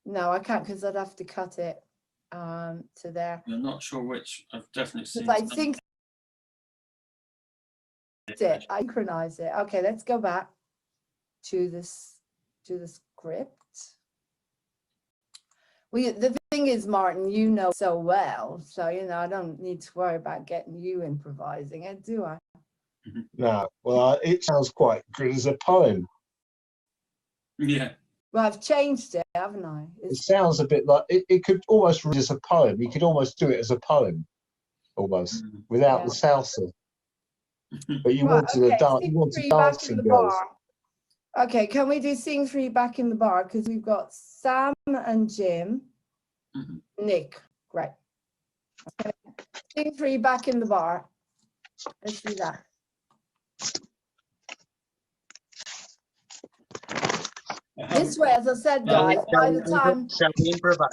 No, I can't because I'd have to cut it to there. I'm not sure which. I've definitely seen. I some. think it. I synchronize it. Okay, let's go back to this the script. The thing is, Martin, you know so well, so you know I don't need to worry about getting you improvising it, do I? No, well, it sounds quite good as a poem. Yeah. Well, I've changed it, haven't I? It sounds a bit like it could almost read as a poem. You could almost do it as a poem, almost without the salsa. But you Right, wanted okay, a dance. scene You wanted 3 back in dancing the girls. bar. Okay, can we do scene 3 back in the bar? Because we've got Sam and Jim, Nick. Great. Okay. Scene 3 back in the bar. Let's do that. This way, as I said, guys, by the time Shall we improvise?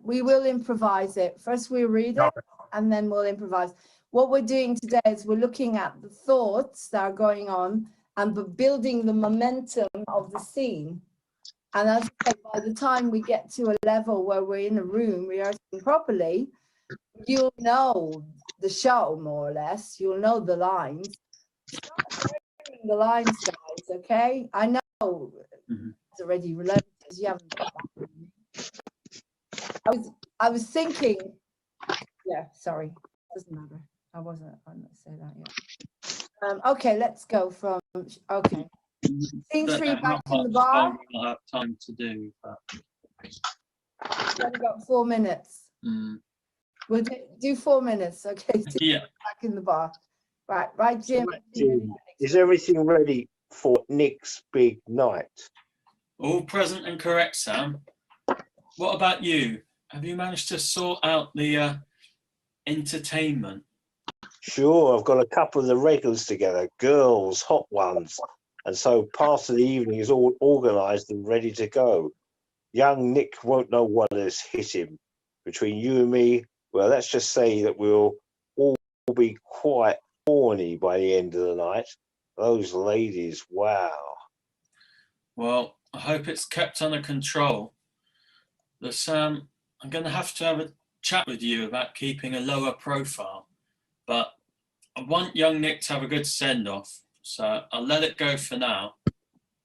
we will improvise it. First we read it and then we'll improvise. What we're doing today is we're looking at the thoughts that are going on and building the momentum of the scene. And as I say, by the time we get to a level where we're in a room rehearsing properly, you'll know the show more or less. You'll know the lines. Start learning the lines, guys, okay? I know it's already related because you haven't got that. I was thinking, yeah, sorry, doesn't matter. I'm not saying that yet. Okay, let's go from, okay. Scene 3 back in the bar. We'll have time to do. But... We've only got 4 minutes. We'll do 4 minutes, okay? Yeah. Back in the bar. Right, Jim. Jim, is everything ready for Nick's big night? All present and correct, Sam. What about you? Have you managed to sort out the entertainment? Sure, I've got a couple of the regulars together, girls, hot ones. And so part of the evening is all organised and ready to go. Young Nick won't know what has hit him. Between you and me, well, let's just say that we'll all be quite horny by the end of the night. Those ladies, wow. Well, I hope it's kept under control. But Sam, I'm going to have a chat with you about keeping a lower profile. But I want young Nick to have a good send-off, so I'll let it go for now.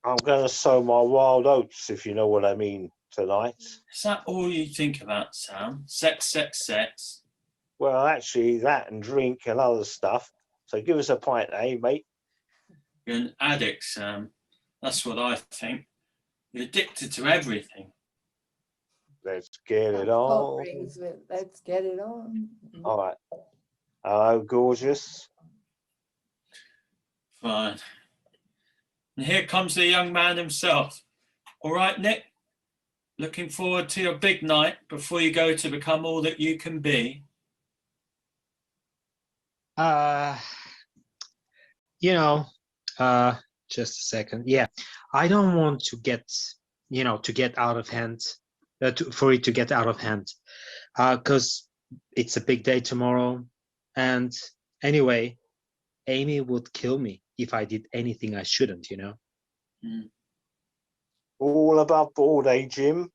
I'm going to sow my wild oats, if you know what I mean, tonight. Is that all you think about, Sam? Sex, sex, sex? Well, actually, that and drink and other stuff. So give us a pint, eh, mate? You're an addict, Sam. That's what I think. You're addicted to everything. Let's get it on. Let's get it on. All right. Hello, gorgeous. Fine. And here comes the young man himself. All right, Nick? Looking forward to your big night before you go to become all that you can be. Uh, you know, uh, just a second. Yeah, I don't want to get, to get out of hand, for it to get out of hand, because it's a big day tomorrow. And anyway, Amy would kill me if I did anything I shouldn't, Mm. All above board, eh, Jim?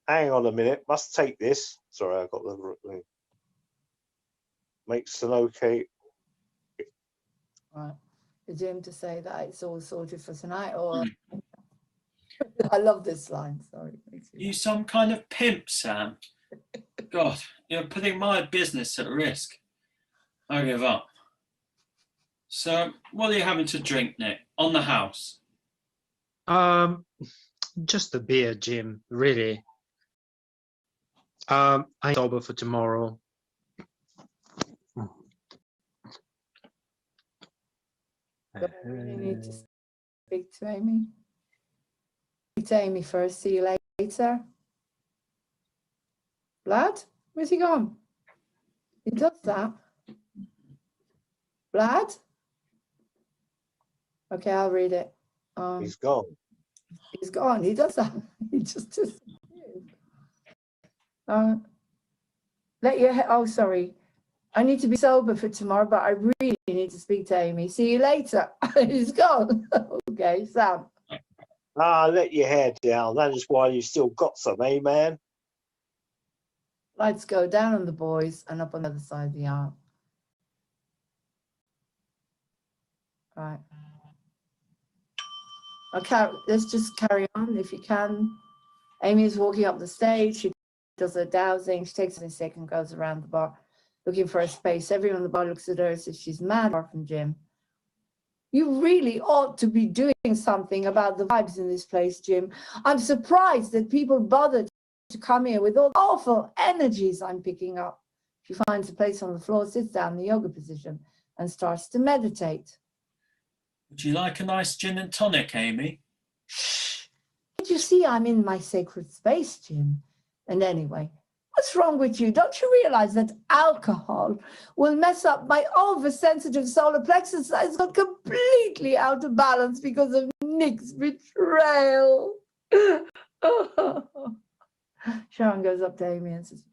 Hang on a minute. Must take this. Sorry, I got the makes an okay. Right. For Jim to say that it's all sorted for tonight, or I love this line. Sorry. Makes me You laugh. some kind of pimp, Sam. God, you're putting my business at risk. I give up. So, what are you having to drink, Nick? On the house? Just a beer, Jim, really. I'm sober for tomorrow. Do I really need to speak to Amy? Speak to Amy first. See you later. Vlad, where's he gone? He does that. Vlad? Okay, I'll read it. He's gone. He's gone. He does that. He just disappeared. Oh, sorry. I need to be sober for tomorrow, but I really need to speak to Amy. See you later. He's gone. Okay, Sam. Let your hair down. That is why you still got some, eh, man? Lights go down on the boys and up on the other side of the arm. Right. Okay, let's just carry on if you can. Amy's walking up the stage. She does her dowsing. She takes a second, goes around the bar looking for a space. Everyone in the bar looks at her as if she's mad, apart from Jim. You really ought to be doing something about the vibes in this place, Jim. I'm surprised that people bothered to come here with all the awful energies I'm picking up. She finds a place on the floor, sits down in the yoga position, and starts to meditate. Would you like a nice gin and tonic, Amy? Shh. Did you see I'm in my sacred space, Jim? And anyway, what's wrong with you? Don't you realize that alcohol will mess up my oversensitive solar plexus that's got completely out of balance because of Nick's betrayal? Sharon goes up to Amy and says,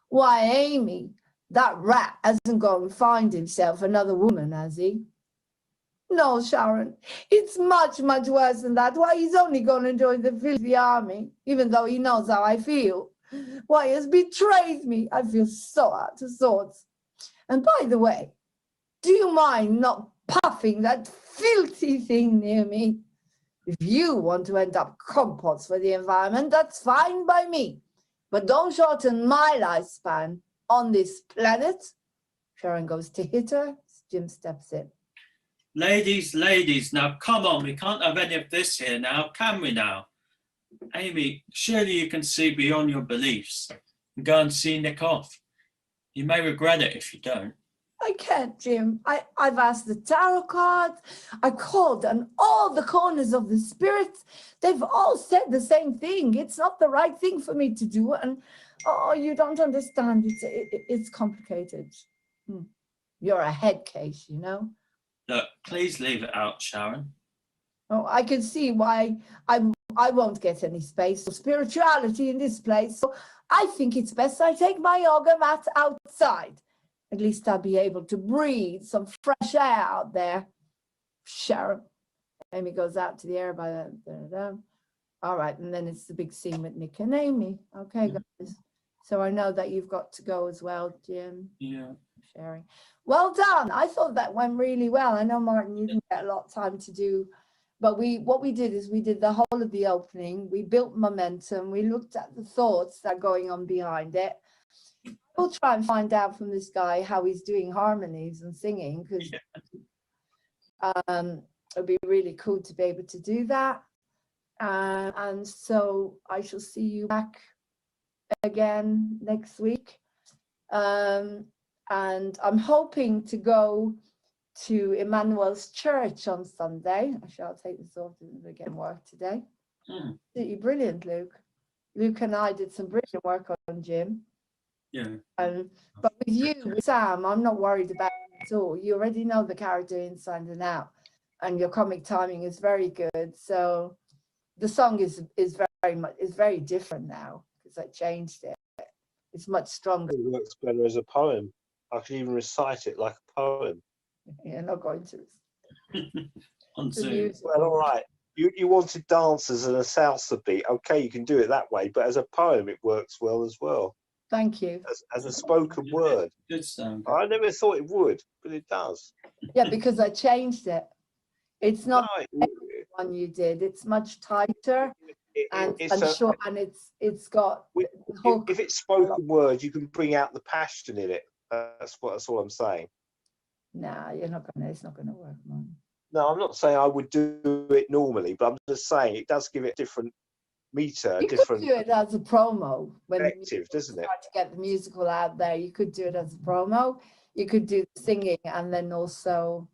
why, Amy, that rat hasn't gone and find himself another woman, has he? No, Sharon, it's much, much worse than that. Why, he's only going to join the filthy army, even though he knows how I feel. Why, he has betrayed me. I feel so out of sorts. And by the way, do you mind not puffing that filthy thing near me? If you want to end up compots for the environment, that's fine by me. But don't shorten my lifespan on this planet. Sharon goes to hit her. Jim steps in. Ladies, ladies, now come on, we can't have any of this here now, can we now? Amy, surely you can see beyond your beliefs and go and see Nick off. You may regret it if you don't. I can't, Jim. I've asked the tarot cards. I called on all the corners of the spirits. They've all said the same thing. It's not the right thing for me to do. And oh, you don't understand. It's complicated. You're a head case, you know. Look, please leave it out, Sharon. Oh, I can see why I won't get any space for spirituality in this place. So I think it's best I take my yoga mat outside. At least I'll be able to breathe some fresh air out there. Sharon. Amy goes out to the air by the. All right, and then it's the big scene with Nick and Amy. Okay, guys. So I know that you've got to go as well, Jim. Yeah. Sharing. Well done. I thought that went really well. I know, Martin, you didn't get a lot of time to do, but what we did is we did the whole of the opening. We built momentum. We looked at the thoughts that are going on behind it. We'll try and find out from this guy how he's doing harmonies and singing, because it'd be really cool to be able to do that. And so I shall see you back again next week. And I'm hoping to go to Emmanuel's church on Sunday. I shall take this off again work today. Brilliant, Luke. Luke and I did some brilliant work on Jim. Yeah. But with you, with Sam, I'm not worried about at all. You already know the character inside and out, and your comic timing is very good. So the song is very different now because I changed it. It's much stronger. It works better as a poem. I can even recite it like a poem. You're not going to. On It's a Zoom. musical. Well, all right. You wanted dancers and a salsa beat. Okay, you can do it that way, but as a poem, it works well as well. Thank you. As a spoken word. Good sound. I never thought it would, but it does. Yeah, because I changed it. It's not No, the one you did. It's much tighter and it's short, and it's got the hook. if it's spoken word, you can bring out the passion in it. That's all I'm saying. Nah, you're not gonna. It's not gonna work, man. No, I'm not saying I would do it normally, but I'm just saying it does give it a different meter, You different could do it as a promo when the perspective, doesn't it? start to get the musical out there. You could do it as a promo. You could do the singing and then also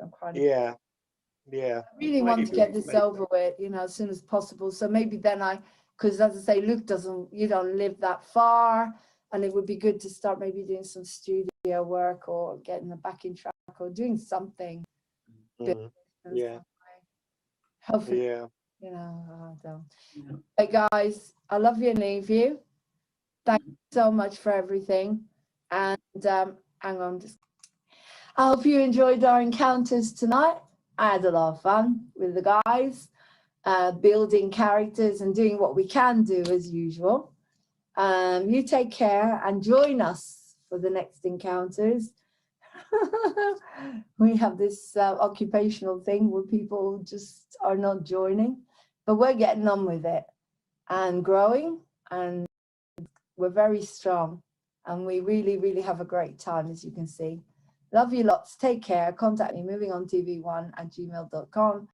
some kind of. Yeah. I really want to get this over with, you know, as soon as possible. So maybe then because as I say, Luke you don't live that far, and it would be good to start maybe doing some studio work or getting a backing track or doing something. Yeah. Hopefully, Yeah. you know, I don't. Yeah. Hey guys, I love you and leave you. Thank you so much for everything. And hang on, I hope you enjoyed our encounters tonight. I had a lot of fun with the guys, building characters and doing what we can do as usual. You take care and join us for the next encounters. We have this occupational thing where people just are not joining, but we're getting on with it and growing, and we're very strong, and we really, really have a great time, as you can see. Love you lots. Take care. Contact me, movingontv1@gmail.com.